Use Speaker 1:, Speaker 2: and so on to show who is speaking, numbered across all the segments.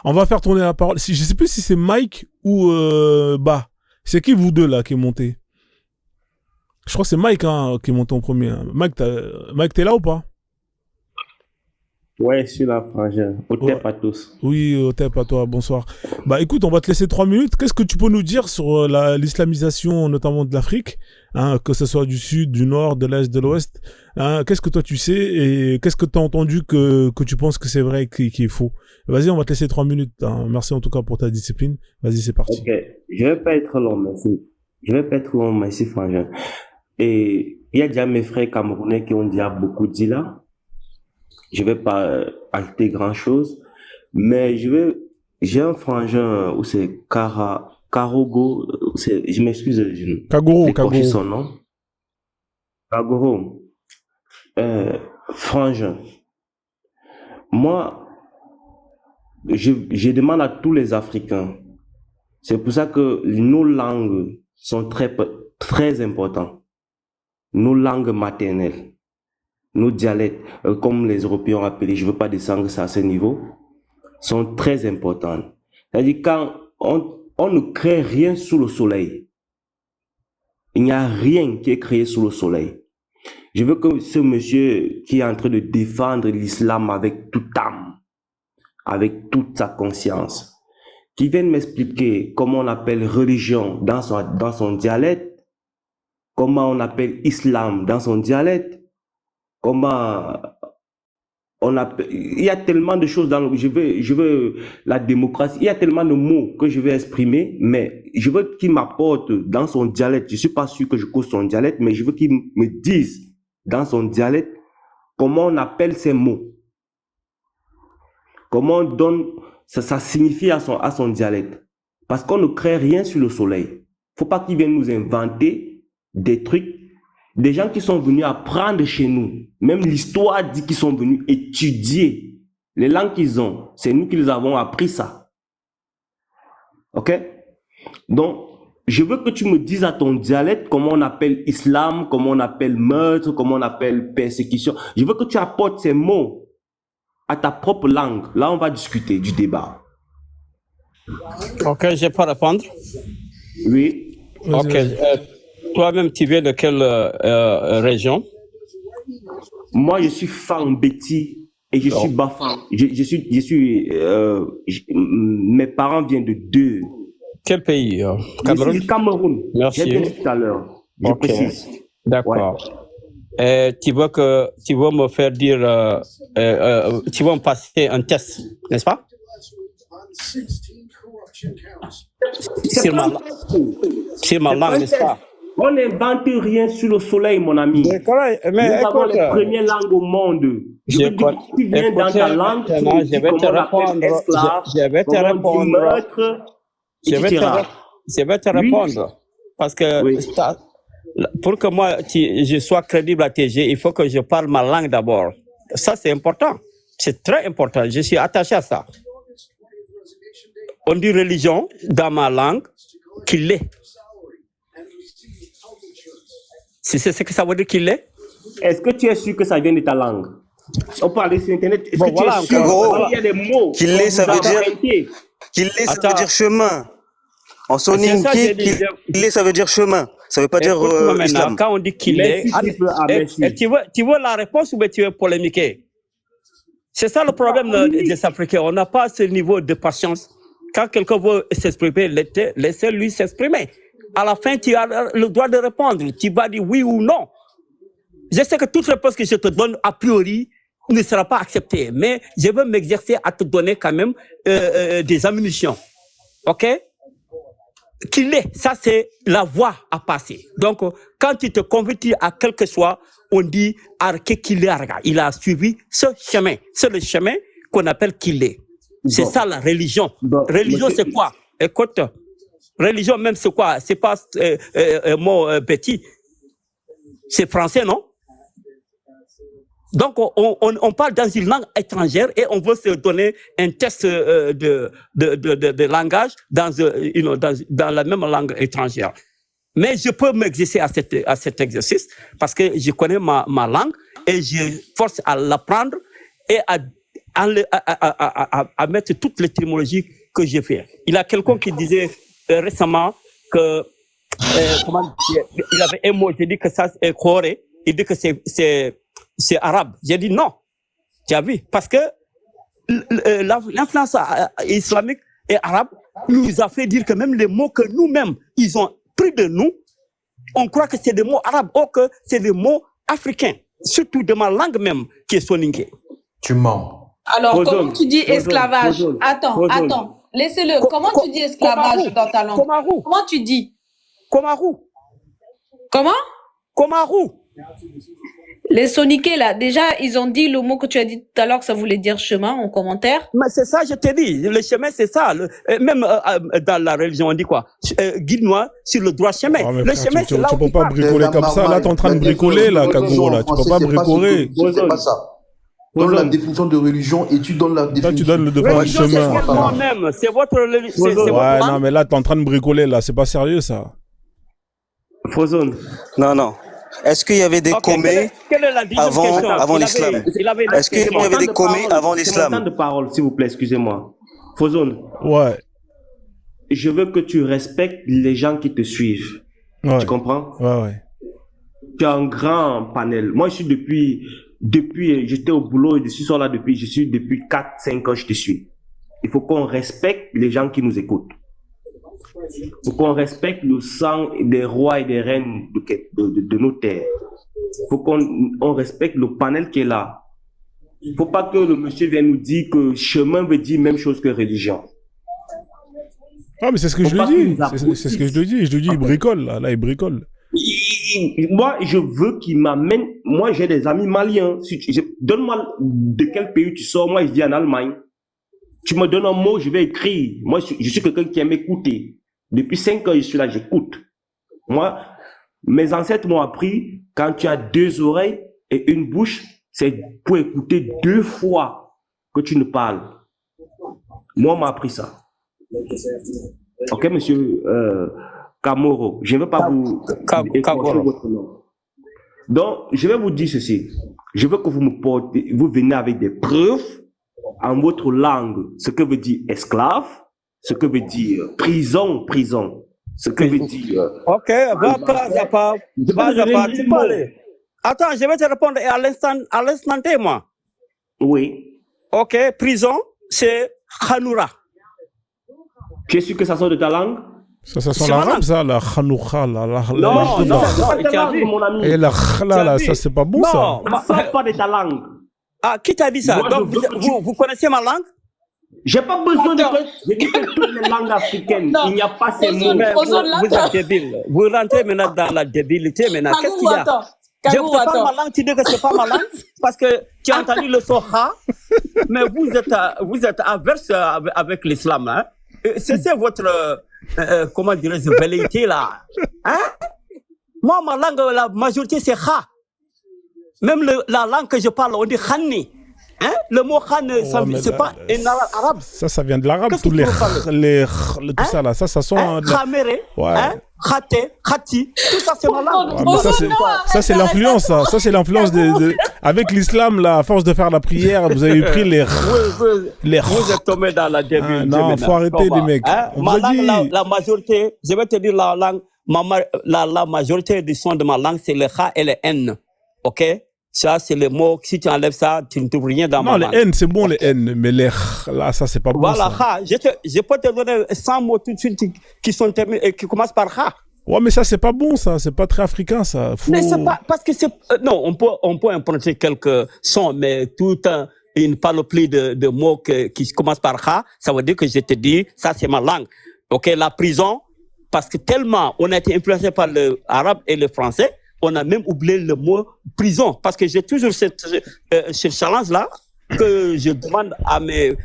Speaker 1: On va faire tourner la parole. Je sais plus si c'est Mike ou Bah. C'est qui vous deux là qui est monté? Je crois que c'est Mike qui est monté en premier. Mike, t'es là ou pas?
Speaker 2: Ouais, je suis là, frangin. Au
Speaker 1: Ouais.
Speaker 2: tep à tous.
Speaker 1: Oui, au tep à toi, bonsoir. Bah écoute, on va te laisser 3 minutes. Qu'est-ce que tu peux nous dire sur l'islamisation, notamment de l'Afrique, que ce soit du sud, du nord, de l'est, de l'ouest, qu'est-ce que toi tu sais et qu'est-ce que tu as entendu que tu penses que c'est vrai et qui est faux? Vas-y, on va te laisser 3 minutes. Merci en tout cas pour ta discipline. Vas-y, c'est parti.
Speaker 2: Ok, je vais pas être long, merci. Je vais pas être long, merci, frangin. Et il y a déjà mes frères camerounais qui ont déjà beaucoup dit là. Je vais pas ajouter grand-chose, mais j'ai un frangin où c'est Karogo, je m'excuse, je
Speaker 1: Kagoro,
Speaker 2: n'écorche son nom. Kagoro, frangin. Moi, je demande à tous les Africains. C'est pour ça que nos langues sont très importantes. Nos langues maternelles, nos dialectes, comme les Européens ont appelé, je ne veux pas descendre ça à ce niveau, sont très importantes. C'est-à-dire quand on ne crée rien sous le soleil, il n'y a rien qui est créé sous le soleil. Je veux que ce monsieur qui est en train de défendre l'islam avec toute âme, avec toute sa conscience, qui vienne m'expliquer comment on appelle religion dans son dialecte, comment on appelle islam dans son dialecte, comment on appelle, il y a tellement de choses je veux la démocratie, il y a tellement de mots que je vais exprimer, mais je veux qu'il m'apporte dans son dialecte, je suis pas sûr que je cause son dialecte, mais je veux qu'il me dise dans son dialecte comment on appelle ces mots, comment on donne, ça signifie à son dialecte, parce qu'on ne crée rien sur le soleil. Faut pas qu'ils viennent nous inventer des trucs. Des gens qui sont venus apprendre chez nous, même l'histoire dit qu'ils sont venus étudier les langues qu'ils ont. C'est nous qui les avons appris ça. Ok? Donc, je veux que tu me dises à ton dialecte comment on appelle islam, comment on appelle meurtre, comment on appelle persécution. Je veux que tu apportes ces mots à ta propre langue. Là, on va discuter du débat.
Speaker 3: Ok, je peux répondre.
Speaker 2: Oui.
Speaker 3: Ok. Toi-même, tu viens de quelle région?
Speaker 2: Moi, je suis Fambeti et je suis Bafang. Mes parents viennent de deux.
Speaker 3: Quel pays?
Speaker 2: Cameroun. Je suis Cameroun.
Speaker 3: Merci.
Speaker 2: J'ai dit tout à l'heure. Je précise.
Speaker 3: D'accord. Ouais. Tu veux me faire dire, tu vas me passer un test, n'est-ce pas? Sur ma langue, n'est-ce pas?
Speaker 2: On n'invente rien sur le soleil, mon ami.
Speaker 3: Mais
Speaker 2: nous avons les premières langues au monde. Je veux dire, tu viens dans ta langue, tu me dis comment on appelle esclave, comment on dit meurtre, etc.
Speaker 3: Je vais te répondre. Parce que pour que moi, je sois crédible à TG, il faut que je parle ma langue d'abord. Ça, c'est important. C'est très important. Je suis attaché à ça. On dit religion dans ma langue qu'il est. Si c'est ce que ça veut dire qu'il est.
Speaker 2: Est-ce que tu es sûr que ça vient de ta langue? On peut aller sur Internet. Est-ce que tu es sûr qu'il y a des mots?
Speaker 4: Qu'il est, ça veut dire chemin. En soninké, qu'il est, ça veut dire chemin. Ça veut pas dire islam.
Speaker 3: Quand on dit qu'il est, tu veux la réponse ou tu veux polémiquer? C'est ça le problème des Africains. On n'a pas ce niveau de patience. Quand quelqu'un veut s'exprimer, laissez-lui s'exprimer. À la fin, tu as le droit de répondre. Tu vas dire oui ou non. Je sais que toute réponse que je te donne, a priori, ne sera pas acceptée. Mais je veux m'exercer à te donner quand même des ammunitions. OK? Qu'il est, ça c'est la voie à passer. Donc, quand tu te convertis à quel que soit, on dit qu'il est. Il a suivi ce chemin. C'est le chemin qu'on appelle qu'il est. C'est ça la religion. Religion, c'est quoi? Écoute. Religion même, c'est quoi? C'est pas un mot petit. C'est français, non? Donc, on parle dans une langue étrangère et on veut se donner un test de langage dans la même langue étrangère. Mais je peux m'exercer à cet exercice parce que je connais ma langue et je force à l'apprendre et à mettre toutes les étymologies que j'ai fait. Il y a quelqu'un qui disait récemment que il avait un mot, j'ai dit que ça c'est Corée, il dit que c'est arabe. J'ai dit non, tu as vu, parce que l'influence islamique et arabe nous a fait dire que même les mots que nous-mêmes ils ont pris de nous, on croit que c'est des mots arabes, or que c'est des mots africains, surtout de ma langue même qui est soninké.
Speaker 5: Tu mens.
Speaker 6: Alors, comment tu dis esclavage? Attends. Laissez-le. Comment tu dis esclavage dans ta langue? Comment tu dis?
Speaker 3: Komaru.
Speaker 6: Comment?
Speaker 3: Komaru.
Speaker 6: Les soniqués, là, déjà, ils ont dit le mot que tu as dit tout à l'heure, que ça voulait dire chemin, en commentaire.
Speaker 3: Mais c'est ça, je te dis. Le chemin, c'est ça. Même dans la religion, on dit quoi? Guide-moi sur le droit chemin.
Speaker 1: Oh,
Speaker 3: le
Speaker 1: frère,
Speaker 3: chemin, c'est là
Speaker 1: tu
Speaker 3: où
Speaker 1: peux pas bricoler comme ça. Là, t'es en train de bricoler, là, Kaguro, là. Tu peux pas bricoler.
Speaker 5: C'est pas ça. Donne la définition de religion et tu donnes la définition.
Speaker 1: Toi, tu donnes le devoir du chemin.
Speaker 3: Moi-même, c'est votre religion.
Speaker 1: Ouais, non, mais là, t'es en train de bricoler, là. C'est pas sérieux, ça.
Speaker 2: Frozone.
Speaker 4: Non. Est-ce qu'il y avait des comets avant l'islam? Est-ce qu'il y avait des comets avant l'islam?
Speaker 2: C'est mon temps de parole, s'il vous plaît, excusez-moi. Frozone.
Speaker 1: Ouais.
Speaker 2: Je veux que tu respectes les gens qui te suivent.
Speaker 1: Ouais.
Speaker 2: Tu comprends?
Speaker 1: Ouais.
Speaker 2: Tu as un grand panel. Moi, je suis depuis j'étais au boulot et je suis là depuis 4-5 ans, je te suis. Il faut qu'on respecte les gens qui nous écoutent. Il faut qu'on respecte le sang des rois et des reines de nos terres. Il faut qu'on respecte le panel qui est là. Il ne faut pas que le monsieur vienne nous dire que chemin veut dire même chose que religion.
Speaker 1: Ah, mais c'est ce que je lui dis. C'est ce que je lui dis. Je lui dis, il bricole, là, il bricole.
Speaker 2: Moi, je veux qu'il m'amène. Moi, j'ai des amis maliens. Donne-moi de quel pays tu sors. Moi, je vis en Allemagne. Tu me donnes un mot, je vais écrire. Moi, je suis quelqu'un qui aime écouter. Depuis 5 ans, je suis là, j'écoute. Moi, mes ancêtres m'ont appris, quand tu as 2 oreilles et une bouche, c'est pour écouter 2 fois que tu ne parles. Moi, on m'a appris ça. Ok, monsieur Kamoro, je ne veux pas vous écorcher votre nom. Donc, je vais vous dire ceci. Je veux que vous venez avec des preuves en votre langue, ce que veut dire esclave, ce que veut dire prison, ce que veut dire...
Speaker 3: Ok, va pas. Attends, je vais te répondre à l'instant T, moi.
Speaker 2: Oui.
Speaker 3: Ok, prison, c'est Khanoura.
Speaker 2: Tu es sûr que ça sort de ta langue?
Speaker 1: Ça sent l'arabe, ça, la Khanoura,
Speaker 3: non,
Speaker 2: c'est pas ta langue, mon ami.
Speaker 1: Et la khla, là, ça, c'est pas bon, ça.
Speaker 2: Ça sort pas de ta langue.
Speaker 3: Ah, qui t'a dit ça?
Speaker 2: Moi,
Speaker 3: donc, vous connaissez ma langue?
Speaker 2: J'ai pas besoin de... Je dis que toutes les langues africaines, il n'y a pas ces mots.
Speaker 3: Vous êtes débile. Vous rentrez maintenant dans la débilité. Maintenant, qu'est-ce qu'il y a? Je ne sais pas ma langue, tu dis que c'est pas ma langue parce que tu as entendu le soha, mais vous êtes averse avec l'islam. Hein? C'est votre, comment dirais-je, velléité là. Hein? Moi, ma langue, la majorité, c'est kha. Même la langue que je parle, on dit khani. Hein? Le mot khan, c'est pas un arabe.
Speaker 1: Ça vient de l'arabe. Tous les tout ça là, ça sent.
Speaker 3: Khamere, khate, khati, tout ça c'est ma langue.
Speaker 1: Ça c'est l'influence, ça. Ça c'est l'influence avec l'islam là. À force de faire la prière, vous avez pris les.
Speaker 3: Vous êtes tombé dans la débilité.
Speaker 1: Non, faut arrêter les mecs.
Speaker 3: Ma langue, la majorité, je vais te dire la langue. La majorité du son de ma langue, c'est le kha et le n. Ok? Ça, c'est le mot. Si tu enlèves ça, tu ne trouves rien dans ma langue.
Speaker 1: Non, les N, c'est bon, les N. Mais les là, ça, c'est pas bon.
Speaker 3: Voilà, je peux te donner 100 mots tout de suite qui commencent par ha.
Speaker 1: Ouais, mais ça, c'est pas bon, ça. C'est pas très africain, ça.
Speaker 3: Mais c'est pas. Parce que c'est. Non, on peut impronter quelques sons, mais tout une panoplie de mots qui commencent par ha, ça veut dire que je te dis, ça, c'est ma langue. Ok, la prison, parce que tellement on a été influencé par l'arabe et le français, on a même oublié le mot prison. Parce que j'ai toujours ce challenge-là que je demande à mes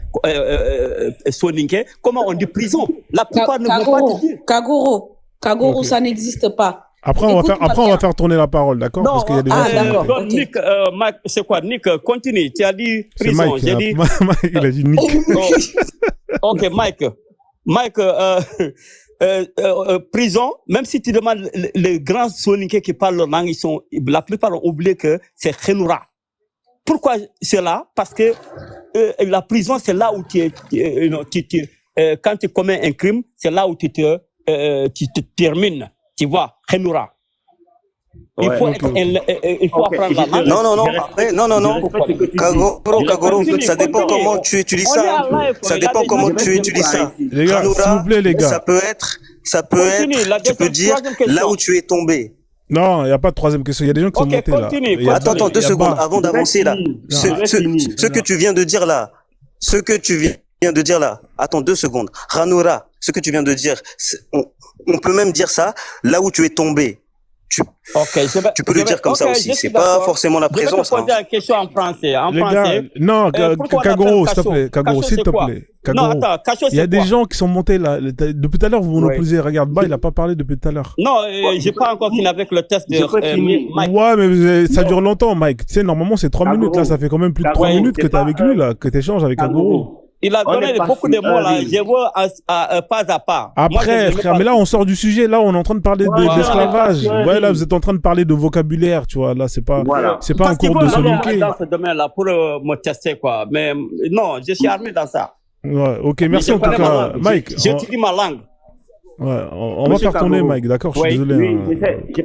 Speaker 3: soninké, comment on dit prison. La plupart ne vont pas te dire.
Speaker 6: Kagoro, ça n'existe pas.
Speaker 1: Après, on va faire tourner la parole, d'accord? Parce qu'il y a des
Speaker 6: d'accord.
Speaker 3: Donc, okay. Nick, Mike, c'est quoi? Nick, continue. Tu as dit prison.
Speaker 1: Mike, Mike, il a dit Nick.
Speaker 3: Ok, Mike, prison, même si tu demandes les grands soninké qui parlent leur langue, la plupart ont oublié que c'est Khenoura. Pourquoi cela? Parce que la prison, c'est là où quand tu commets un crime, c'est là où tu te termines. Tu vois, Khenoura. Il faut apprendre la langue.
Speaker 4: Kagoro, ça dépend comment tu utilises ça. Ça dépend comment tu utilises ça.
Speaker 1: Les gars, s'il vous plaît, les gars.
Speaker 4: Ça peut être, tu peux dire là où tu es tombé.
Speaker 1: Non, il n'y a pas de troisième question. Il y a des gens qui sont montés là.
Speaker 4: Attends 2 secondes avant d'avancer là. Ce que tu viens de dire là, attends 2 secondes. Khenoura, ce que tu viens de dire, on peut même dire ça là où tu es tombé. Tu peux le dire comme ça aussi. C'est pas forcément la présence.
Speaker 3: Je vais te poser la question en français.
Speaker 1: Non, Kagoro, s'il te plaît. Kagoro, s'il te plaît.
Speaker 3: Non, attends, Kacho, c'est quoi?
Speaker 1: Il y a des gens qui sont montés là. Depuis tout à l'heure, vous monopolisez. Regarde, il n'a pas parlé depuis tout à l'heure.
Speaker 3: Non, j'ai pas encore fini avec le test de
Speaker 1: Mike. Ouais, mais ça dure longtemps, Mike. Tu sais, normalement, c'est 3 minutes. Là, ça fait quand même plus de 3 minutes que tu es avec lui, là, que tu échanges avec Kagoro.
Speaker 3: Il a donné beaucoup de mots là, je vois pas à pas.
Speaker 1: Après, frère, mais là on sort du sujet, là on est en train de parler d'esclavage. Ouais, là vous êtes en train de parler de vocabulaire, tu vois, là c'est pas un cours de Soninké.
Speaker 3: Dans ce domaine-là pour me tester quoi, mais non, je suis armé dans ça.
Speaker 1: Ouais, ok, merci en tout cas, Mike.
Speaker 3: J'étudie ma langue.
Speaker 1: Ouais, on va faire tourner Mike, d'accord, je suis désolé.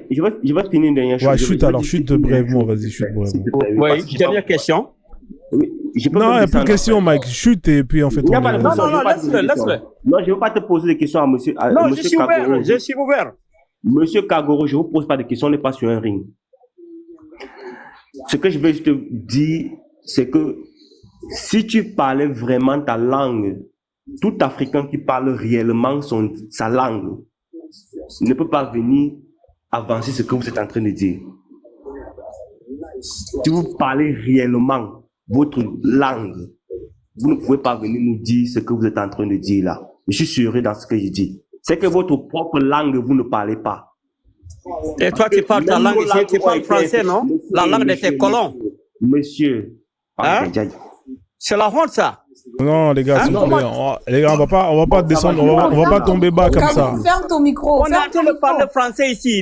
Speaker 2: Je vais finir une dernière chose.
Speaker 1: Ouais, chute brièvement, vas-y, chute brièvement.
Speaker 3: Ouais, dernière question.
Speaker 2: Oui,
Speaker 1: non, il n'y a plus de questions, Mike. Chute et puis on fait tourner.
Speaker 3: Non, laisse-le.
Speaker 2: Non, je ne veux pas te poser des questions à monsieur.
Speaker 3: Non, je suis ouvert.
Speaker 2: Monsieur Kagoro, je ne vous pose pas de questions, on n'est pas sur un ring. Ce que je vais te dire, c'est que si tu parlais vraiment ta langue, tout Africain qui parle réellement sa langue ne peut pas venir avancer ce que vous êtes en train de dire. Si vous parlez réellement votre langue, vous ne pouvez pas venir nous dire ce que vous êtes en train de dire là. Je suis sûr dans ce que je dis. C'est que votre propre langue, vous ne parlez pas.
Speaker 3: Et toi, tu parles ta langue, tu parles français, non? La langue de tes colons.
Speaker 2: Monsieur.
Speaker 3: Hein? C'est la honte, ça.
Speaker 1: Non, les gars, s'il vous plaît. Les gars, on va pas descendre, on va pas tomber bas comme ça.
Speaker 6: Ferme ton micro.
Speaker 3: On est en train de parler français ici.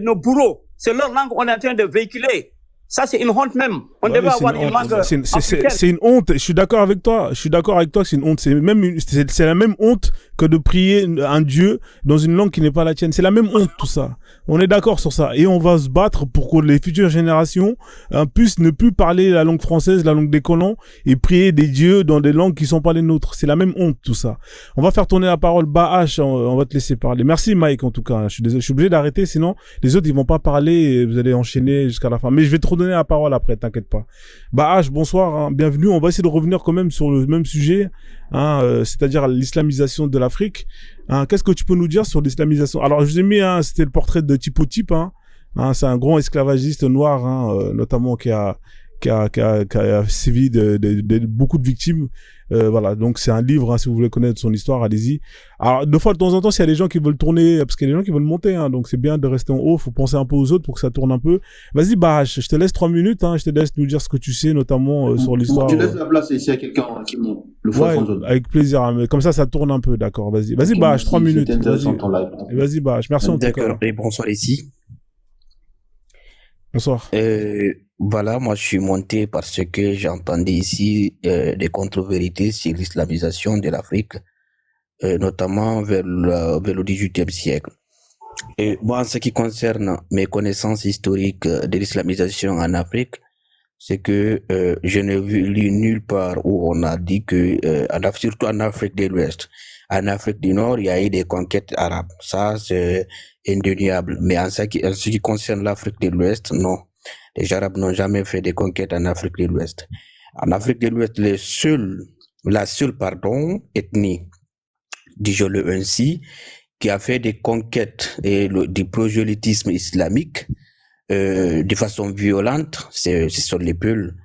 Speaker 3: Nos bourreaux, c'est leur langue qu'on est en train de véhiculer. Ça, c'est une honte même. On devait avoir une langue africaine.
Speaker 1: C'est une honte. Je suis d'accord avec toi. C'est une honte. C'est la même honte que de prier un Dieu dans une langue qui n'est pas la tienne. C'est la même honte, tout ça. On est d'accord sur ça. Et on va se battre pour que les futures générations puissent ne plus parler la langue française, la langue des colons, et prier des dieux dans des langues qui sont pas les nôtres. C'est la même honte, tout ça. On va faire tourner la parole. Bahash, on va te laisser parler. Merci, Mike, en tout cas. Je suis désolé. Je suis obligé d'arrêter, sinon les autres, ils vont pas parler et vous allez enchaîner jusqu'à la fin. Mais je vais te redonner la parole après, t'inquiète pas. Bahash, bonsoir, hein, bienvenue. On va essayer de revenir quand même sur le même sujet, hein, c'est-à-dire l'islamisation de l'Afrique. Hein, qu'est-ce que tu peux nous dire sur l'islamisation? Alors, je vous ai mis, c'était le portrait de Tipo Type, hein, c'est un grand esclavagiste noir, hein, notamment qui a sévi de beaucoup de victimes. Voilà, donc c'est un livre, hein, si vous voulez connaître son histoire, allez-y. Alors, de temps en temps, s'il y a des gens qui veulent tourner, parce qu'il y a des gens qui veulent monter, hein, donc c'est bien de rester en haut, faut penser un peu aux autres pour que ça tourne un peu. Vas-y, Bahash, je te laisse 3 minutes, hein, je te laisse nous dire ce que tu sais, notamment sur l'histoire.
Speaker 5: Tu laisses la place ici à quelqu'un qui monte le
Speaker 1: ouais, avec plaisir, hein, mais comme ça tourne un peu, d'accord, vas-y, Bahash, 3 minutes. Vas-y, Bahash, merci en tout cas.
Speaker 7: D'accord, et bonsoir ici.
Speaker 1: Bonsoir.
Speaker 7: Voilà, moi je suis monté parce que j'entendais ici des contre-vérités sur l'islamisation de l'Afrique, notamment vers le XVIIIe siècle. Et moi, en ce qui concerne mes connaissances historiques de l'islamisation en Afrique, c'est que je n'ai lu nulle part où on a dit que, surtout en Afrique de l'Ouest, en Afrique du Nord, il y a eu des conquêtes arabes. Ça, c'est indéniable. Mais en ce qui concerne l'Afrique de l'Ouest, non. Les Arabes n'ont jamais fait des conquêtes en Afrique de l'Ouest. En Afrique de l'Ouest, la seule ethnie, disons-le ainsi, qui a fait des conquêtes et du prosélytisme islamique de façon violente, ce sont les Peuls.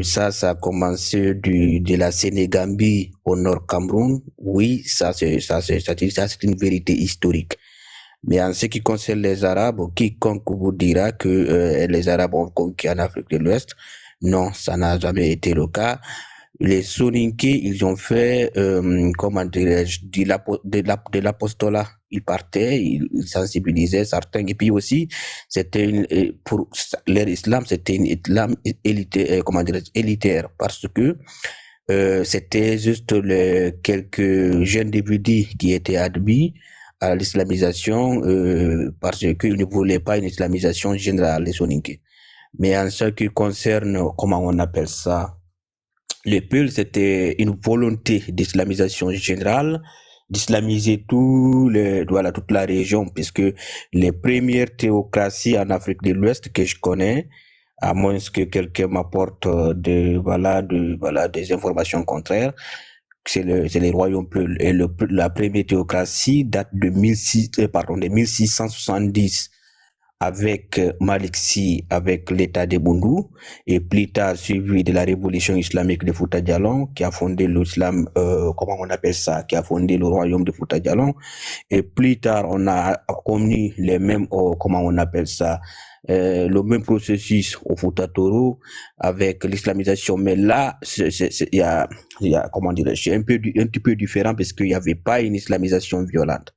Speaker 7: Ça a commencé de la Sénégambie au Nord Cameroun. Oui, ça c'est une vérité historique. Mais en ce qui concerne les Arabes, quiconque vous dira que les Arabes ont conquis en Afrique de l'Ouest, non, ça n'a jamais été le cas. Les Soninké, ils ont fait, comment dirais-je, de l'apostolat. Ils partaient, ils sensibilisaient certains. Et puis aussi, pour leur islam, c'était une islam élitaire, élitaire, parce que c'était juste quelques jeunes individus qui étaient admis à l'islamisation parce qu'ils ne voulaient pas une islamisation générale, les Soninké. Mais en ce qui concerne, comment on appelle ça, les Peuls, c'était une volonté d'islamisation générale, d'islamiser toute la région, puisque les premières théocraties en Afrique de l'Ouest que je connais, à moins que quelqu'un m'apporte des informations contraires, c'est les royaumes Peuls. Et la première théocratie date de 1670 avec Malik Sy, avec l'État de Bundu, et plus tard suivi de la révolution islamique de Fouta Djallon, qui a fondé l'islam, qui a fondé le royaume de Fouta Djallon, et plus tard on a connu les mêmes, le même processus au Fouta Toro avec l'islamisation, mais là, il y a comment dirais-je, un petit peu différent parce qu'il n'y avait pas une islamisation violente.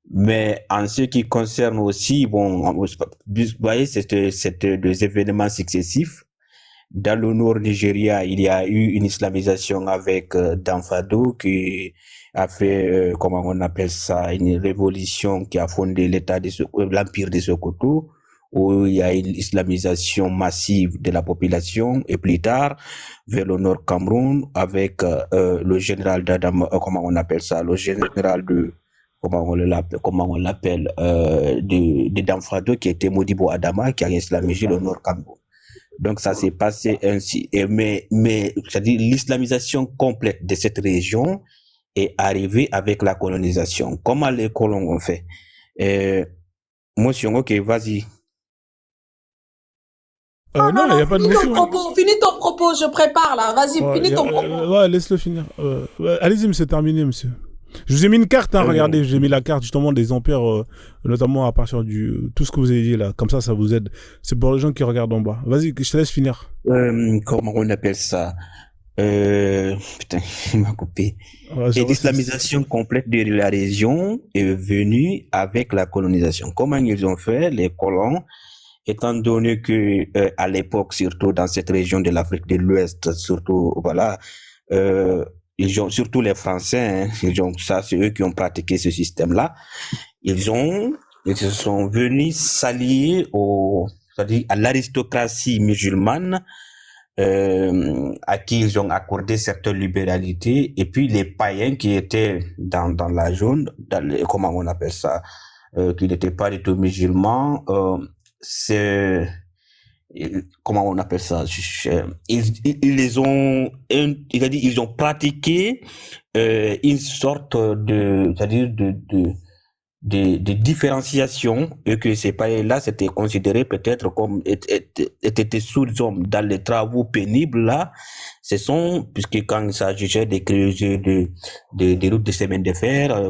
Speaker 7: Mais en ce qui concerne aussi, vous voyez, c'était des événements successifs. Dans le nord Nigeria, il y a eu une islamisation avec Danfado qui a fait, une révolution qui a fondé l'empire de Sokoto, où il y a une islamisation massive de la population, et plus tard, vers le nord Cameroun, avec le général le général de de Danfado, qui était Modibo Adama, qui a islamisé le Nord Cameroun. Donc ça s'est passé ainsi. Mais c'est-à-dire l'islamisation complète de cette région est arrivée avec la colonisation. Comment les colons ont fait? Motion, ok, vas-y.
Speaker 1: Non, il n'y a pas de motion.
Speaker 6: Finis ton propos, je prépare là. Vas-y, finis ton propos.
Speaker 1: Ouais, laisse-le finir. Allez-y, monsieur, terminez, monsieur. Je vous ai mis une carte, regardez, j'ai mis la carte justement des empires, notamment à partir tout ce que vous avez dit là, comme ça vous aide. C'est pour les gens qui regardent en bas. Vas-y, je te laisse finir.
Speaker 7: Comment on appelle ça? Putain, il m'a coupé. Et l'islamisation complète de la région est venue avec la colonisation. Comment ils ont fait, les colons, étant donné que à l'époque, surtout dans cette région de l'Afrique de l'Ouest, surtout, surtout les Français, c'est eux qui ont pratiqué ce système-là. Ils se sont venus s'allier c'est-à-dire à l'aristocratie musulmane, à qui ils ont accordé certaines libéralités, et puis les païens qui étaient dans la zone, comment on appelle ça, qui n'étaient pas du tout musulmans, comment on appelle ça, ils ont pratiqué une sorte de, c'est-à-dire de différenciation, et que ces païens-là c'était considéré peut-être comme étaient sous-hommes dans les travaux pénibles là. Puisque quand il s'agissait de creuser des routes de semaine de fer,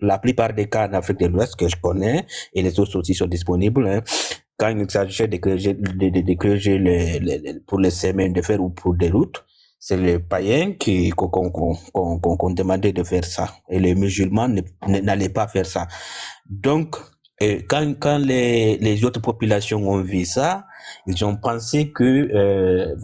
Speaker 7: la plupart des cas en Afrique de l'Ouest que je connais, et les autres aussi sont disponibles, quand il s'agissait de creuser pour les semaines de fer ou pour des routes, c'est les païens qu'on demandait de faire ça. Et les musulmans n'allaient pas faire ça. Donc, quand les autres populations ont vu ça, ils ont pensé que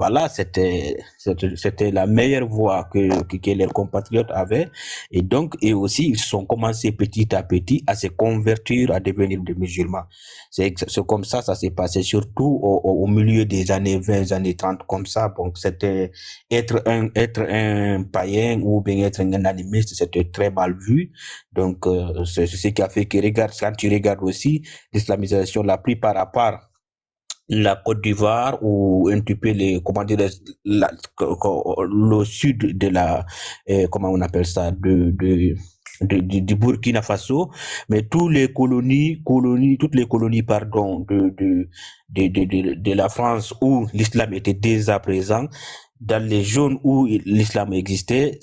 Speaker 7: c'était la meilleure voie que leurs compatriotes avaient, et donc aussi ils sont commencé petit à petit à se convertir, à devenir des musulmans. C'est comme ça s'est passé, surtout au milieu des années 20, années 30, comme ça. Donc c'était être un païen ou bien être un animiste, c'était très mal vu. Donc c'est ce qui a fait que quand tu regardes aussi l'islamisation, la plupart, à part la Côte d'Ivoire ou un petit peu le sud de la comment on appelle ça, du Burkina Faso, mais toutes les colonies de la France où l'islam était déjà présent, dans les zones où l'islam existait,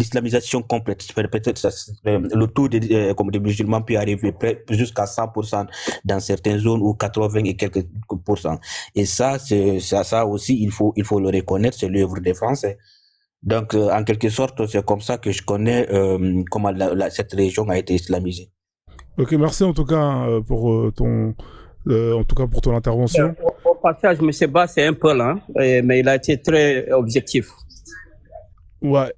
Speaker 7: l'islamisation complète, peut-être le taux des musulmans peut arriver jusqu'à 100% dans certaines zones ou 80 et quelques pourcents. Et ça aussi, il faut le reconnaître, c'est l'œuvre des Français. Donc, en quelque sorte, c'est comme ça que je connais comment cette région a été islamisée.
Speaker 1: Ok, merci en tout cas pour ton intervention.
Speaker 3: Au passage, M. Ba, c'est un peu lent, mais il a été très objectif.
Speaker 1: Ouais.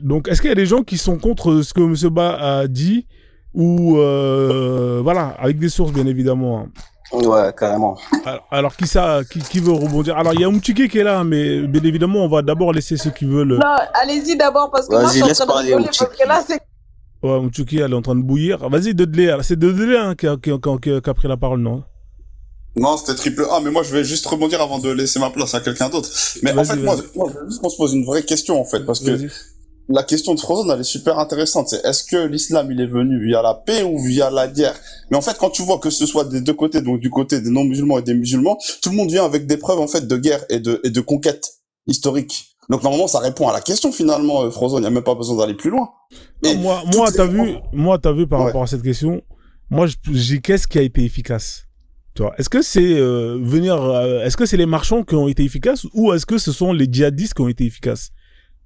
Speaker 1: Donc, est-ce qu'il y a des gens qui sont contre ce que M. Ba a dit ou voilà, avec des sources bien évidemment.
Speaker 4: Ouais, carrément.
Speaker 1: Alors qui veut rebondir? Alors il y a Mouchiki qui est là, mais bien évidemment on va d'abord laisser ceux qui veulent.
Speaker 6: Non, allez-y d'abord parce que moi je suis en train de rigoler parce que là c'est.
Speaker 1: Ouais, Mouchiki elle est en train de bouillir. Vas-y Dudley, c'est Dudley hein, qui a pris la parole, non?
Speaker 8: Non, c'était triple A, mais moi je vais juste rebondir avant de laisser ma place à quelqu'un d'autre. Mais en fait, moi je veux juste qu'on se pose une vraie question en fait, parce que la question de Frozone, elle est super intéressante. C'est est-ce que l'islam, il est venu via la paix ou via la guerre? Mais en fait, quand tu vois que ce soit des deux côtés, donc du côté des non-musulmans et des musulmans, tout le monde vient avec des preuves, en fait, de guerre et de conquête historique. Donc, normalement, ça répond à la question, finalement, Frozone. Il n'y a même pas besoin d'aller plus loin.
Speaker 1: Et moi, t'as vu par rapport à cette question, moi, j'ai qu'est-ce qui a été efficace? Tu vois, est-ce que c'est est-ce que c'est les marchands qui ont été efficaces ou est-ce que ce sont les djihadistes qui ont été efficaces?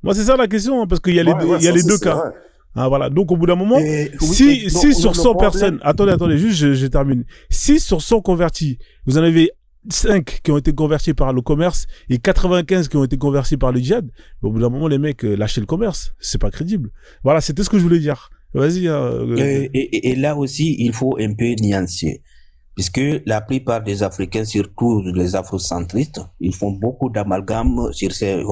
Speaker 1: Moi, c'est ça la question, hein, parce qu'il y a les deux cas. Ah, voilà. Donc, au bout d'un moment, si sur 100 personnes, attendez, juste, je termine. Si sur 100 convertis, vous en avez 5 qui ont été convertis par le commerce et 95 qui ont été convertis par le djihad, au bout d'un moment, les mecs, lâchez le commerce. C'est pas crédible. Voilà, c'était ce que je voulais dire. Vas-y.
Speaker 7: Et là aussi, il faut un peu nuancer. Puisque la plupart des Africains, surtout les afrocentristes, ils font beaucoup d'amalgames sur ces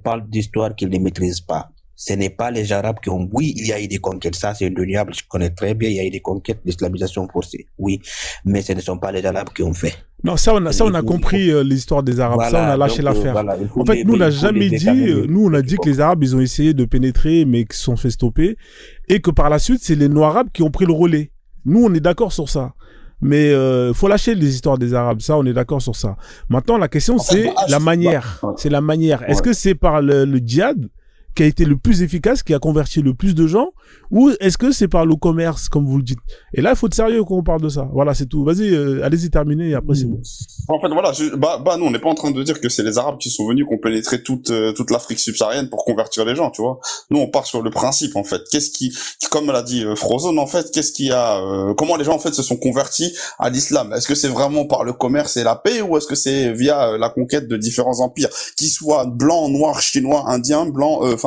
Speaker 7: parle d'histoire qu'ils ne maîtrisent pas. Ce n'est pas les Arabes qui ont, oui, il y a eu des conquêtes, ça c'est indéniable, je connais très bien, il y a eu des conquêtes d'islamisation forcée, oui, mais ce ne sont pas les Arabes qui ont fait.
Speaker 1: Non, ça on a compris l'histoire des Arabes, voilà, ça on a lâché l'affaire. Voilà, en fait, nous on n'a jamais dit, nous on a dit que les Arabes ils ont essayé de pénétrer mais qu'ils se sont fait stopper et que par la suite c'est les Noirs-Arabes qui ont pris le relais. Nous, on est d'accord sur ça. Mais faut lâcher les histoires des Arabes. Ça, on est d'accord sur ça. Maintenant, la question, c'est la manière. C'est la manière. Est-ce que c'est par le djihad qui a été le plus efficace, qui a converti le plus de gens, ou est-ce que c'est par le commerce, comme vous le dites? Et là, il faut être sérieux quand on parle de ça. Voilà, c'est tout. Vas-y, allez-y terminer et après c'est bon.
Speaker 8: En fait, voilà, nous, on n'est pas en train de dire que c'est les Arabes qui sont venus, qui ont pénétré toute l'Afrique subsaharienne pour convertir les gens, tu vois. Nous, on part sur le principe, en fait. Comme l'a dit Frozone, en fait, comment les gens, en fait, se sont convertis à l'islam? Est-ce que c'est vraiment par le commerce et la paix, ou est-ce que c'est via la conquête de différents empires, qu'ils soient blancs, noirs, chinois, indiens, blancs,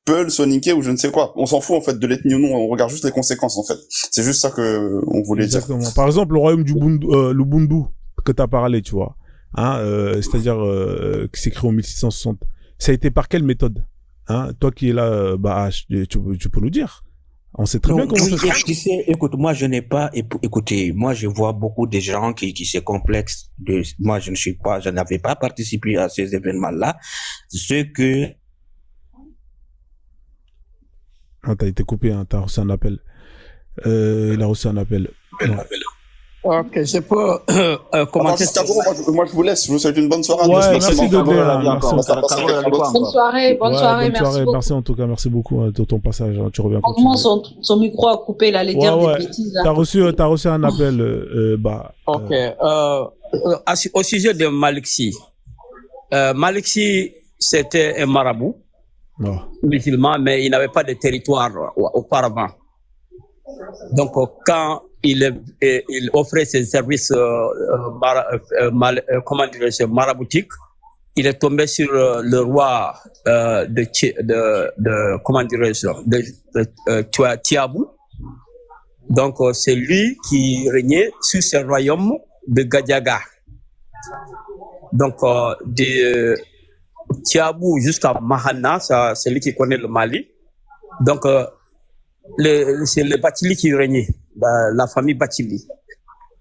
Speaker 8: Peul, Soninké ou je ne sais quoi. On s'en fout en fait de l'ethnie ou non, on regarde juste les conséquences en fait. C'est juste ça que on voulait dire.
Speaker 1: Par exemple, le royaume du le Bundu que tu as parlé, tu vois, hein, c'est-à-dire qui s'est créé en 1660. Ça a été par quelle méthode, hein? Toi qui es là, tu peux nous dire. On sait très bien comment ça se passe.
Speaker 7: Écoute, moi je n'ai pas écoutez, moi je vois beaucoup de gens qui se complexent de moi je n'avais pas participé à ces événements-là. Ce que
Speaker 1: t'as été coupé, hein, t'as reçu un appel. Il a reçu un appel.
Speaker 3: Ok, je peux commenter.
Speaker 8: Moi, je vous laisse. Je vous souhaite une bonne soirée.
Speaker 1: Ouais, merci de
Speaker 6: Bonne soirée, merci beaucoup.
Speaker 1: Merci en tout cas, merci beaucoup de ton passage. Tu reviens.
Speaker 6: Son micro a coupé, là, les dire des bêtises. Là.
Speaker 1: T'as reçu un appel.
Speaker 3: Ok. Au sujet de Maliksi. Maliksi, c'était un marabout. Musulman, mais il n'avait pas de territoire auparavant. Donc, quand il offrait ses services maraboutiques, il est tombé sur le roi de Tiabou. Donc, c'est lui qui régnait sur ce royaume de Gadiaga. Donc, Tiabou jusqu'à Mahana, c'est lui qui connaît le Mali. Donc, c'est le Batili qui régnait, la famille Batili.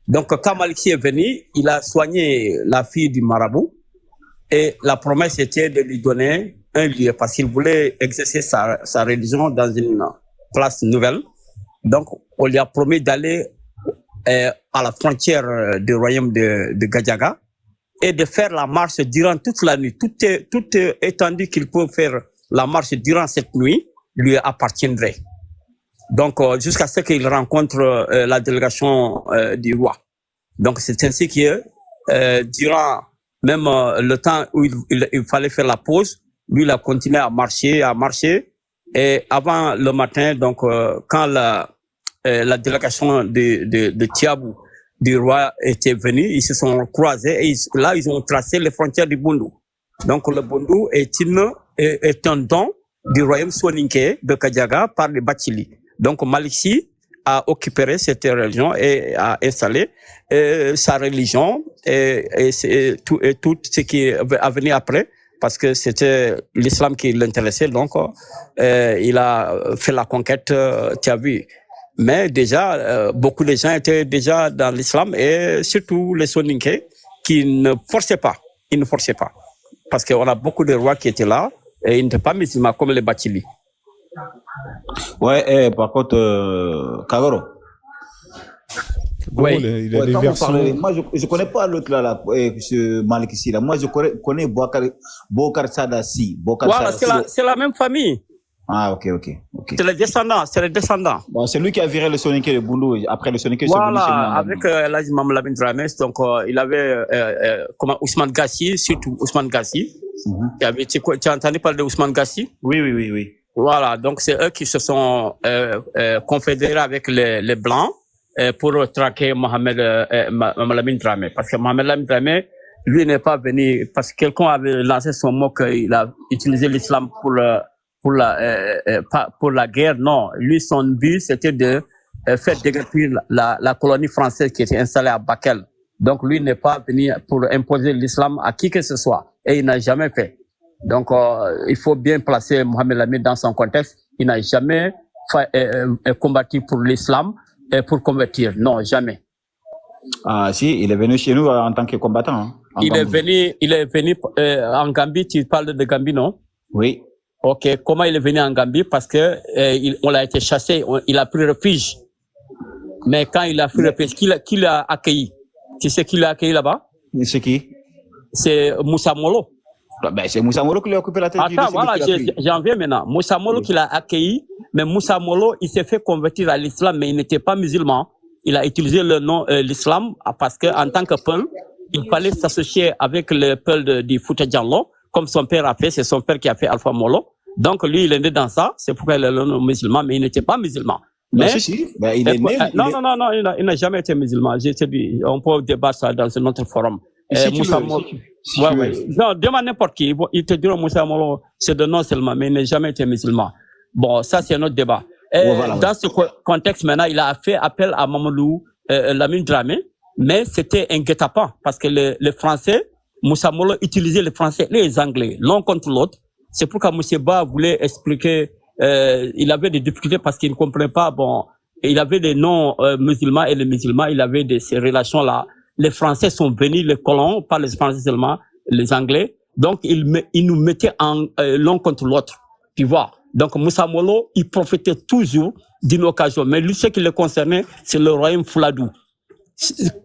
Speaker 3: Donc, quand Maliki est venu, il a soigné la fille du marabout et la promesse était de lui donner un lieu parce qu'il voulait exercer sa religion dans une place nouvelle. Donc, on lui a promis d'aller à la frontière du royaume de Gadiaga et de faire la marche durant toute la nuit, toute étendue qu'il peut faire la marche durant cette nuit lui appartiendrait. Donc, jusqu'à ce qu'il rencontre la délégation du roi. Donc, c'est ainsi que, durant même le temps où il fallait faire la pause, lui, il a continué à marcher. Et avant le matin, donc, quand la délégation de Tiabou, du roi, était venue, ils se sont croisés et là, ils ont tracé les frontières du Bundu. Donc, le Bundu est un don du royaume soninké de Kadiaga par les Bachili. Donc, Malick Sy a occupé cette religion et a installé sa religion et tout ce qui a venu après, parce que c'était l'islam qui l'intéressait. Donc, il a fait la conquête, tu as vu. Mais déjà, beaucoup de gens étaient déjà dans l'islam et surtout les Soninké qui ne forçaient pas. Ils ne forçaient pas. Parce qu'on a beaucoup de rois qui étaient là et ils n'étaient pas musulmans comme les Bachili.
Speaker 9: Ouais, par contre, Kagoro.
Speaker 1: Oui, il a des versions.
Speaker 9: Moi, je connais pas l'autre là, ce Malick Sy là. Moi, je connais Bokar Sadassi.
Speaker 3: Voilà, c'est la même famille.
Speaker 9: Ah, ok.
Speaker 3: C'est les descendants.
Speaker 9: Bon, c'est lui qui a viré le Soninké de Bundu. Après le Soninké,
Speaker 3: voilà, avec l'Azimam Lamine Dramé. Donc, il avait Ousmane Gassi, surtout Ousmane Gassi. Tu as entendu parler de Ousmane Gassi?
Speaker 9: Oui.
Speaker 3: Voilà, donc c'est eux qui se sont confédérés avec les Blancs pour traquer Mohamed Lamine Dramé. Parce que Mohamed Lamine Dramé, lui, n'est pas venu, parce que quelqu'un avait lancé son mot qu'il a utilisé l'islam pour la guerre. Non, lui, son but, c'était de faire déguerpir la colonie française qui était installée à Bakel. Donc, lui n'est pas venu pour imposer l'islam à qui que ce soit. Et il n'a jamais fait. Donc, il faut bien placer Mohamed Lamine dans son contexte. Il n'a jamais combattu pour l'islam et pour convertir. Non, jamais.
Speaker 9: Ah, si, il est venu chez nous en tant que combattant. Hein,
Speaker 3: il est venu en Gambie. Tu parles de Gambie, non?
Speaker 9: Oui.
Speaker 3: Ok. Comment il est venu en Gambie? Parce que on l'a été chassé. Il a pris refuge. Mais quand il a pris refuge, qui l'a accueilli? Tu sais qui l'a accueilli là-bas?
Speaker 9: C'est qui?
Speaker 3: C'est Moussa Molo.
Speaker 9: Ben, c'est Moussa Molo qui lui a occupé la tête.
Speaker 3: Attends, voilà, j'en viens maintenant. Moussa Molo qui l'a accueilli, mais Moussa Molo, il s'est fait convertir à l'islam, mais il n'était pas musulman. Il a utilisé le nom l'islam parce que en tant que Peul, il fallait s'associer avec le Peul du Fouta Djallo, comme son père a fait. C'est son père qui a fait Alpha Molo. Donc lui, il est né dans ça. C'est pourquoi il est le nom musulman, mais il n'était pas musulman. Mais
Speaker 9: ben, il est né.
Speaker 3: Non, il n'a jamais été musulman. On peut débattre ça dans un autre forum. Moussa Molo. Non, demande n'importe qui. Il te dira Moussa Molo, c'est de nom seulement, mais il n'a jamais été musulman. Bon, ça, c'est un autre débat. Dans ce contexte, maintenant, il a fait appel à Mamadou Lamine Dramé, mais c'était un guet-apens, parce que les Français, Moussa Molo utilisait les Français et les Anglais, l'un contre l'autre. C'est pourquoi M. Ba voulait expliquer, il avait des difficultés parce qu'il ne comprenait pas, bon, il avait des noms musulmans et les musulmans, il avait ces relations-là. Les Français sont venus, les colons, pas les Français seulement, les Anglais. Donc, ils nous mettaient l'un contre l'autre, tu vois. Donc, Moussa Molo, il profitait toujours d'une occasion. Mais lui, ce qui le concernait, c'est le royaume Fouladou,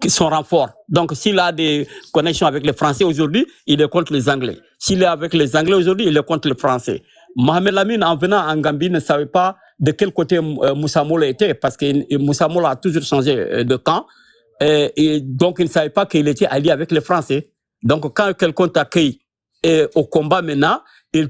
Speaker 3: son renfort. Donc, s'il a des connexions avec les Français aujourd'hui, il est contre les Anglais. S'il est avec les Anglais aujourd'hui, il est contre les Français. Mohamed Lamine, en venant en Gambie, ne savait pas de quel côté Moussa Molo était, parce que Moussa Molo a toujours changé de camp. Et donc, il ne savait pas qu'il était allié avec les Français. Donc, quand quelqu'un t'accueille au combat maintenant, il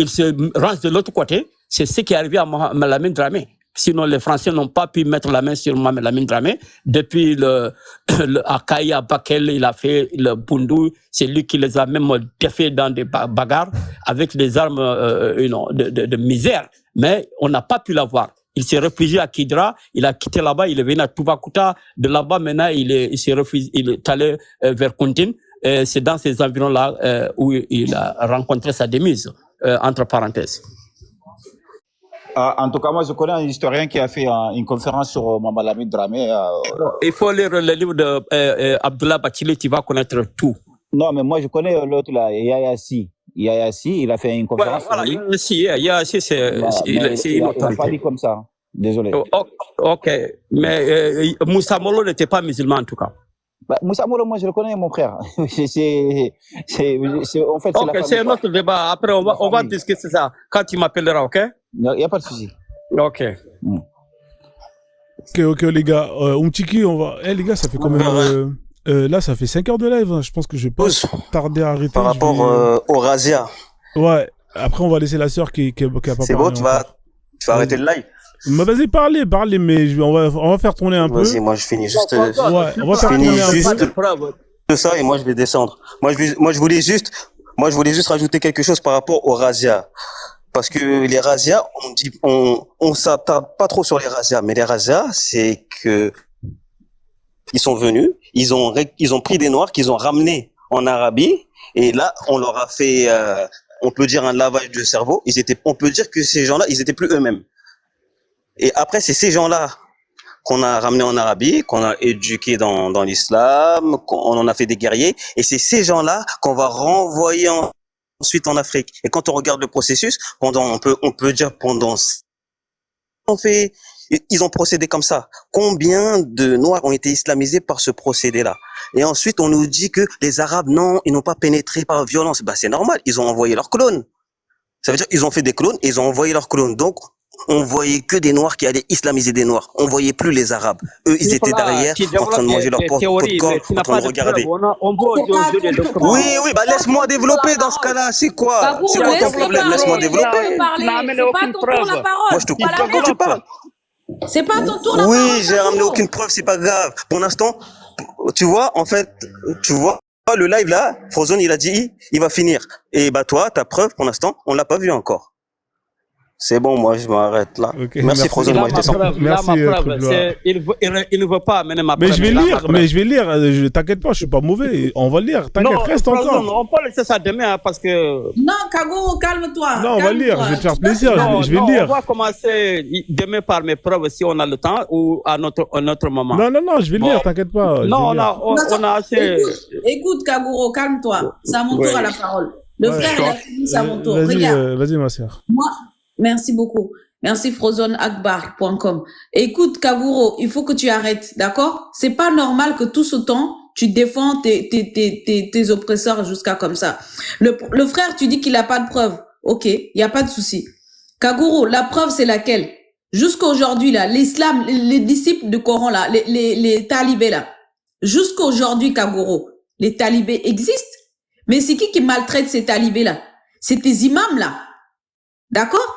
Speaker 3: se range de l'autre côté. C'est ce qui est arrivé à Mohamed Lamine Dramé. Sinon, les Français n'ont pas pu mettre la main sur Mohamed Lamine Dramé. Depuis à Kaï, à Bakel, il a fait le Bundu. C'est lui qui les a même défaits dans des bagarres avec des armes de misère. Mais on n'a pas pu l'avoir. Il s'est réfugié à Kidra, il a quitté là-bas, il est venu à Toubacouta. De là-bas, maintenant, il s'est réfugié, il est allé vers Kontine. C'est dans ces environs-là où il a rencontré sa démise, entre parenthèses.
Speaker 9: En tout cas, moi, je connais un historien qui a fait une conférence sur Mohamed Lamine Dramé.
Speaker 3: Il faut lire le livre d'Abdullah Bathily, tu vas connaître tout.
Speaker 9: Non, mais moi, je connais l'autre là, Yahya Sy. Yahya Sy, il a fait une conférence.
Speaker 3: Voilà, Yahya Sy, c'est
Speaker 9: une autorité. Il n'a pas dit comme ça. Désolé.
Speaker 3: Ok, mais Moussa Molo n'était pas musulman en tout cas.
Speaker 9: Moussa Moro, moi je le connais, mon frère. En fait, c'est la famille.
Speaker 3: C'est un autre débat. Après, on va discuter ça quand tu m'appelleras, ok?
Speaker 9: Il n'y a pas de souci.
Speaker 3: Ok.
Speaker 1: Ok, les gars. Umtiki, on va. Les gars, ça fait quand même. Là, ça fait 5 heures de live. Hein. Je pense que je vais pas tarder à arrêter.
Speaker 4: Par rapport au Razia.
Speaker 1: Ouais. Après, on va laisser la sœur qui a pas parlé.
Speaker 4: C'est bon, tu vas arrêter le live.
Speaker 1: Vas-y, parlez, mais on va faire tourner un peu.
Speaker 4: Vas-y, moi je finis juste.
Speaker 1: Ouais, on va faire tourner un peu.
Speaker 4: De ça et moi je vais descendre. Moi je voulais juste rajouter quelque chose par rapport aux razzias. Parce que les razzias, on s'attarde pas trop sur les razzias, mais les razzias, c'est que ils sont venus, ils ont pris des noirs qu'ils ont ramenés en Arabie et là on leur a fait on peut dire un lavage de cerveau. On peut dire que ces gens-là, ils étaient plus eux-mêmes. Et après, c'est ces gens-là qu'on a ramenés en Arabie, qu'on a éduqués dans l'islam, qu'on en a fait des guerriers. Et c'est ces gens-là qu'on va renvoyer ensuite en Afrique. Et quand on regarde le processus, on peut dire ils ont procédé comme ça. Combien de Noirs ont été islamisés par ce procédé-là? Et ensuite, on nous dit que les Arabes, non, ils n'ont pas pénétré par violence. C'est normal, ils ont envoyé leurs clones. Ça veut dire qu'ils ont fait des clones et ils ont envoyé leurs clones. Donc, on voyait que des Noirs qui allaient islamiser des Noirs. On voyait plus les Arabes. Eux, ils étaient derrière, en train de manger leur pot de corps, en train de regarder. Oui, laisse-moi développer dans ce cas-là. C'est quoi ton problème? Laisse-moi développer. Moi, je te coupe quand tu parles.
Speaker 6: C'est pas ton tour là.
Speaker 4: Oui, j'ai ramené aucune preuve, c'est pas grave. Pour l'instant, tu vois, le live là, Frozone, il a dit, il va finir. Et toi, ta preuve, pour l'instant, on l'a pas vu encore. C'est bon, moi, je m'arrête là.
Speaker 1: Okay,
Speaker 4: merci Frozone, moi, je descends.
Speaker 1: Merci,
Speaker 3: il ne veut pas amener ma preuve.
Speaker 1: Mais je vais lire, t'inquiète pas, je suis pas mauvais. On va lire, t'inquiète, reste encore.
Speaker 3: On peut laisser ça demain, parce que...
Speaker 6: Non, Kaguro, calme-toi.
Speaker 1: Non, on va lire, je vais te faire plaisir, je vais lire.
Speaker 3: On va commencer demain par mes preuves, si on a le temps, ou à un autre moment.
Speaker 1: Non, je vais lire, t'inquiète pas.
Speaker 3: Non, on a assez...
Speaker 6: Écoute, Kaguro, calme-toi. C'est à mon tour à la parole. Le frère, il a fini, c'est à mon tour. Regarde.
Speaker 1: Vas-y, ma sœur.
Speaker 6: Merci beaucoup. Merci frozoneakbar.com. Écoute, Kaguro, il faut que tu arrêtes, d'accord? C'est pas normal que tout ce temps, tu défends tes oppresseurs jusqu'à comme ça. Le frère, tu dis qu'il a pas de preuve. Ok, il y a pas de souci. Kaguro, la preuve, c'est laquelle? Jusqu'à aujourd'hui, là, l'islam, les disciples du Coran, là, les talibés, là. Jusqu'à aujourd'hui, Kaguro, les talibés existent. Mais c'est qui maltraite ces talibés-là? C'est tes imams, là. D'accord?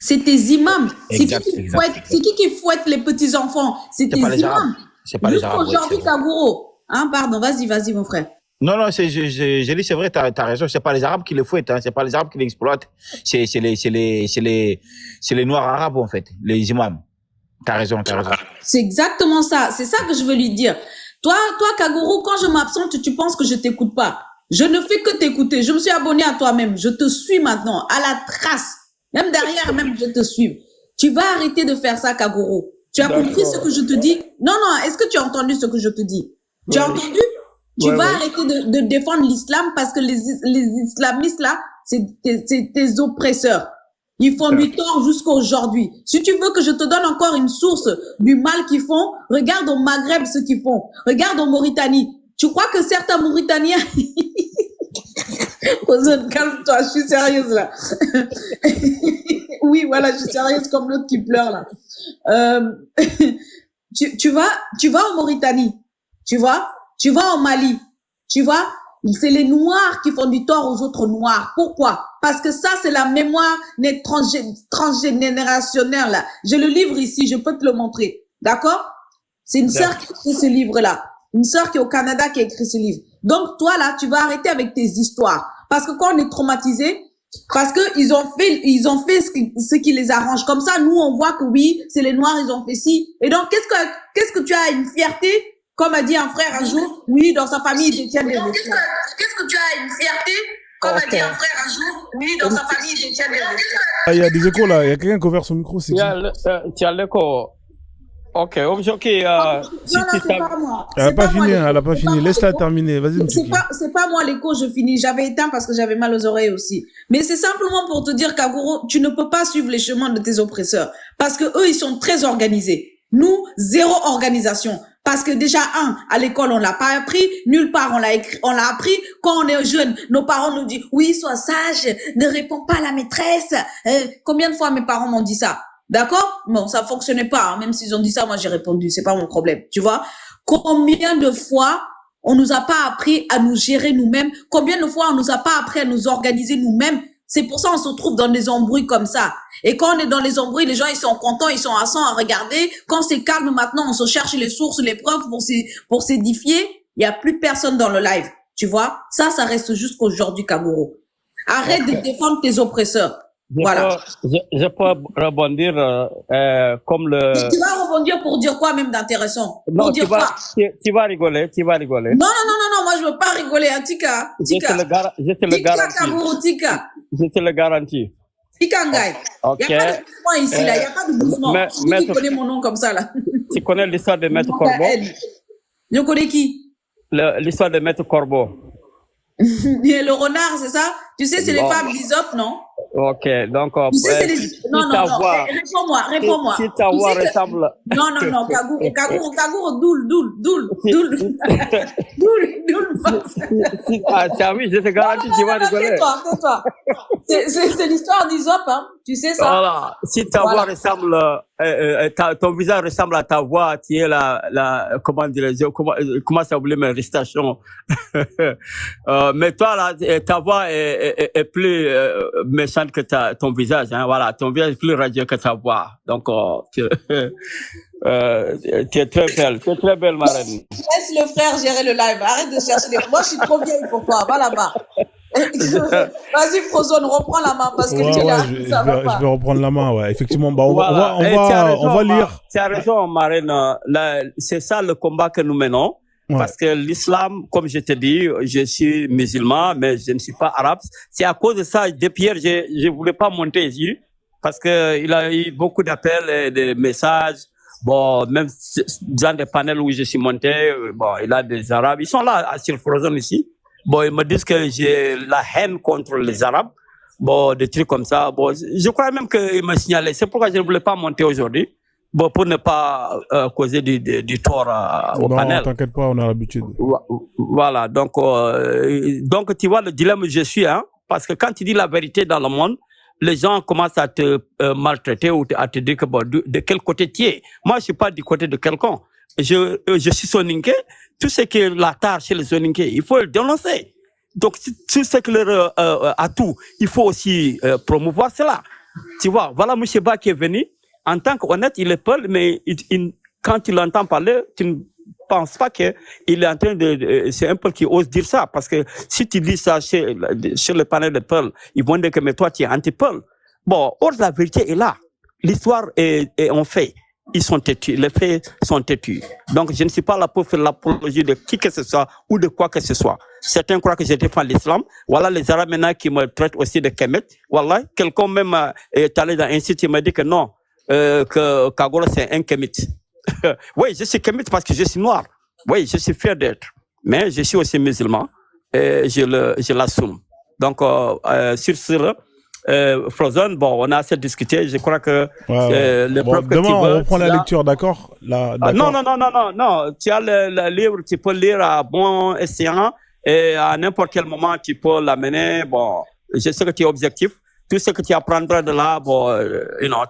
Speaker 6: C'est tes imams. C'est qui fouette les petits-enfants? C'est tes imams.
Speaker 9: C'est pas les Arabes.
Speaker 6: Jusqu'aujourd'hui, Kaguro. Pardon, vas-y, mon frère.
Speaker 9: Non, j'ai dit, c'est vrai, t'as raison. C'est pas les Arabes qui les fouettent, hein. C'est pas les Arabes qui les exploitent. C'est les Noirs arabes, en fait. Les imams. T'as raison.
Speaker 6: C'est exactement ça. C'est ça que je veux lui dire. Toi, Kaguro, quand je m'absente, tu penses que je t'écoute pas. Je ne fais que t'écouter. Je me suis abonné à toi-même. Je te suis maintenant, à la trace. Même derrière, je te suis. Tu vas arrêter de faire ça, Kaguro. Tu as compris ce que je te dis? Non, est-ce que tu as entendu ce que je te dis? Tu as entendu? Tu vas arrêter de défendre l'islam parce que les islamistes, là, c'est tes oppresseurs. Ils font du tort jusqu'à aujourd'hui. Si tu veux que je te donne encore une source du mal qu'ils font, regarde au Maghreb ce qu'ils font. Regarde en Mauritanie. Tu crois que certains Mauritaniens... Calme-toi, je suis sérieuse là. Oui, voilà, je suis sérieuse comme l'autre qui pleure là. Tu vas en Mauritanie, tu vas en Mali, tu vois, c'est les Noirs qui font du tort aux autres Noirs. Pourquoi? Parce que ça, c'est la mémoire transgénérationnelle là. J'ai le livre ici, je peux te le montrer. D'accord? C'est une sœur qui a écrit ce livre-là. Une sœur qui est au Canada qui a écrit ce livre. Donc, toi, là, tu vas arrêter avec tes histoires. Parce que quand on est traumatisé, parce que ils ont fait ce qui les arrange. Comme ça, nous, on voit que oui, c'est les Noirs, ils ont fait ci. Et donc, qu'est-ce que tu as une fierté? Comme a dit un frère un jour, oui, dans sa famille, il détient des échos. Qu'est-ce que tu as une fierté? Comme a dit un frère un jour, oui, dans sa famille, il détient des échos.
Speaker 1: Il y a des échos, là. Il y a quelqu'un qui a ouvert son micro, c'est qui?
Speaker 3: Tu as l'écho. Ok.
Speaker 6: Non, c'est pas moi.
Speaker 1: Elle a pas fini. Laisse-la terminer. Vas-y,
Speaker 6: c'est pas moi l'écho, je finis. J'avais éteint parce que j'avais mal aux oreilles aussi. Mais c'est simplement pour te dire, Kaguro, tu ne peux pas suivre les chemins de tes oppresseurs. Parce que eux, ils sont très organisés. Nous, zéro organisation. Parce que déjà, à l'école, on l'a pas appris, nulle part on l'a appris. Quand on est jeune, nos parents nous disent, oui, sois sage, ne réponds pas à la maîtresse. Combien de fois mes parents m'ont dit ça? D'accord? Bon, ça fonctionnait pas, hein. Même s'ils ont dit ça, moi j'ai répondu, c'est pas mon problème, tu vois? Combien de fois on nous a pas appris à nous gérer nous-mêmes? Combien de fois on nous a pas appris à nous organiser nous-mêmes? C'est pour ça qu'on se retrouve dans des embrouilles comme ça. Et quand on est dans les embrouilles, les gens, ils sont contents, ils sont assants à regarder. Quand c'est calme maintenant, on se cherche les sources, les preuves pour s'édifier. Il y a plus personne dans le live. Tu vois? Ça reste jusqu'aujourd'hui, Kaguro. Arrête de défendre tes oppresseurs. Voilà.
Speaker 3: Je peux rebondir comme le...
Speaker 6: Mais tu vas rebondir pour dire quoi même d'intéressant?
Speaker 3: Non,
Speaker 6: pour dire quoi?
Speaker 3: Tu vas rigoler.
Speaker 6: Non, moi je veux pas rigoler, hein, Tika.
Speaker 3: Je te le garantis.
Speaker 6: Kaguro, Tika.
Speaker 3: Je te le garantis.
Speaker 6: Tika Ngai.
Speaker 3: Okay.
Speaker 6: Il n'y a pas de doucement ici, là. Il n'y a pas de doucement. Tu connais mon nom comme ça, là.
Speaker 3: Tu connais l'histoire de Maître Corbeau?
Speaker 6: Je connais qui?
Speaker 3: L'histoire de Maître Corbeau.
Speaker 6: Le renard, c'est ça? Tu sais, c'est les femmes d'Isop, non?
Speaker 3: Ok, donc...
Speaker 6: Tu sais, c'est les... Non. Réponds-moi.
Speaker 3: Si ta voix ressemble...
Speaker 6: Non, Kaguro, doule.
Speaker 3: Ah oui, je te garantis, tu vas rigoler.
Speaker 6: Tais-toi. C'est l'histoire d'Isop, hein. Tu sais ça?
Speaker 3: Voilà. Si ta voix ressemble... ton visage ressemble à ta voix, tu es comment dirais-je, comment ça voulait mes récitations. Mais toi, là, ta voix est plus méchante que ton visage, hein. Voilà, ton visage est plus radieux que ta voix. Donc, tu es très belle. Tu es très belle, marraine.
Speaker 6: Laisse le frère gérer le live. Arrête de chercher les... Moi, je suis trop vieille pour toi. Va là-bas. Vas-y, Frozone, reprends la main parce que tu es là.
Speaker 1: Je vais reprendre la main, ouais. Effectivement, bah, on va lire.
Speaker 3: Tu as raison, marraine. C'est ça le combat que nous menons. Ouais. Parce que l'islam, comme je te dis, je suis musulman, mais je ne suis pas arabe. C'est à cause de ça, depuis hier, je voulais pas monter ici, parce que il a eu beaucoup d'appels et de messages. Bon, même dans des panels où je suis monté, bon, il a des arabes. Ils sont là, sur Frozone ici. Bon, ils me disent que j'ai la haine contre les arabes. Bon, des trucs comme ça. Bon, je crois même qu'ils me signalaient. C'est pourquoi je ne voulais pas monter aujourd'hui. Bon, pour ne pas causer du tort au panel.
Speaker 1: Non, t'inquiète pas, on a l'habitude.
Speaker 3: Voilà, donc tu vois le dilemme où je suis, hein, parce que quand tu dis la vérité dans le monde, les gens commencent à te maltraiter ou à te dire que bon, de quel côté tu es. Moi, je suis pas du côté de quelqu'un. Je suis soninké. Tout ce qui est la tare chez les soninké, il faut le dénoncer. Donc, tout ce qui est leur atout, il faut aussi promouvoir cela. Tu vois, voilà M. Ba qui est venu. En tant qu'honnête, il est peur, mais quand tu l'entends parler, tu ne penses pas qu'il est en train de... C'est un peu qui ose dire ça, parce que si tu dis ça sur le panel de Pearl, ils vont dire que mais toi, tu es anti-Pearl. Bon, or, la vérité est là. L'histoire est en fait. Ils sont têtus, les faits sont têtus. Donc, je ne suis pas là pour faire l'apologie de qui que ce soit ou de quoi que ce soit. Certains croient que je défends l'islam. Voilà les Arabes maintenant qui me traitent aussi de Kemet. Voilà, quelqu'un même est allé dans un site, il m'a dit que non, que Kaguro c'est un Kémite. Oui, je suis Kémite parce que je suis noir. Oui, je suis fier d'être. Mais je suis aussi musulman et je l'assume. Donc, sur ce, Frozone, bon, on a assez discuté. Je crois que le
Speaker 1: bon, demain, on reprend la lecture, d'accord?
Speaker 3: Non. Tu as le livre, tu peux lire à bon escient et à n'importe quel moment, tu peux l'amener. Bon, je sais que tu es objectif. Tout ce que tu apprendras de là, bon,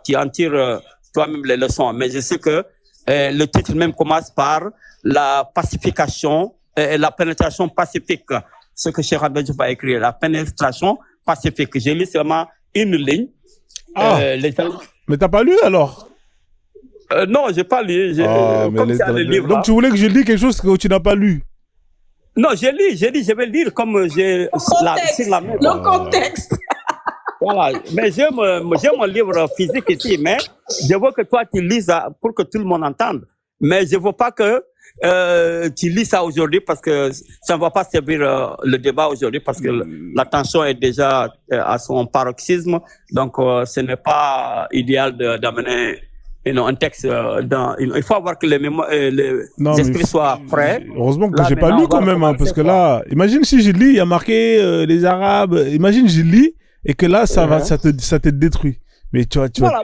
Speaker 3: tu en tires toi-même les leçons. Mais je sais que le titre même commence par la pacification et la pénétration pacifique. Ce que Cheikh Anta Diop a écrit, la pénétration pacifique. J'ai lu seulement une ligne.
Speaker 1: Mais t'as pas lu alors?
Speaker 3: Non, j'ai pas lu.
Speaker 1: Donc tu voulais que je lise quelque chose que tu n'as pas lu?
Speaker 3: Non, j'ai lu, je vais lire comme j'ai
Speaker 6: le contexte.
Speaker 3: Voilà, mais j'ai mon livre physique ici, mais je veux que toi tu lises pour que tout le monde entende. Mais je veux pas que tu lis ça aujourd'hui parce que ça ne va pas servir le débat aujourd'hui parce que la tension est déjà à son paroxysme. Donc, ce n'est pas idéal d'amener un texte il faut avoir que les esprits soient frais.
Speaker 1: Heureusement que j'ai pas lu quand même, hein, parce que là, imagine si je lis, il y a marqué les Arabes. Imagine je lis et que là, ça te détruit. Mais tu vois.
Speaker 3: Voilà,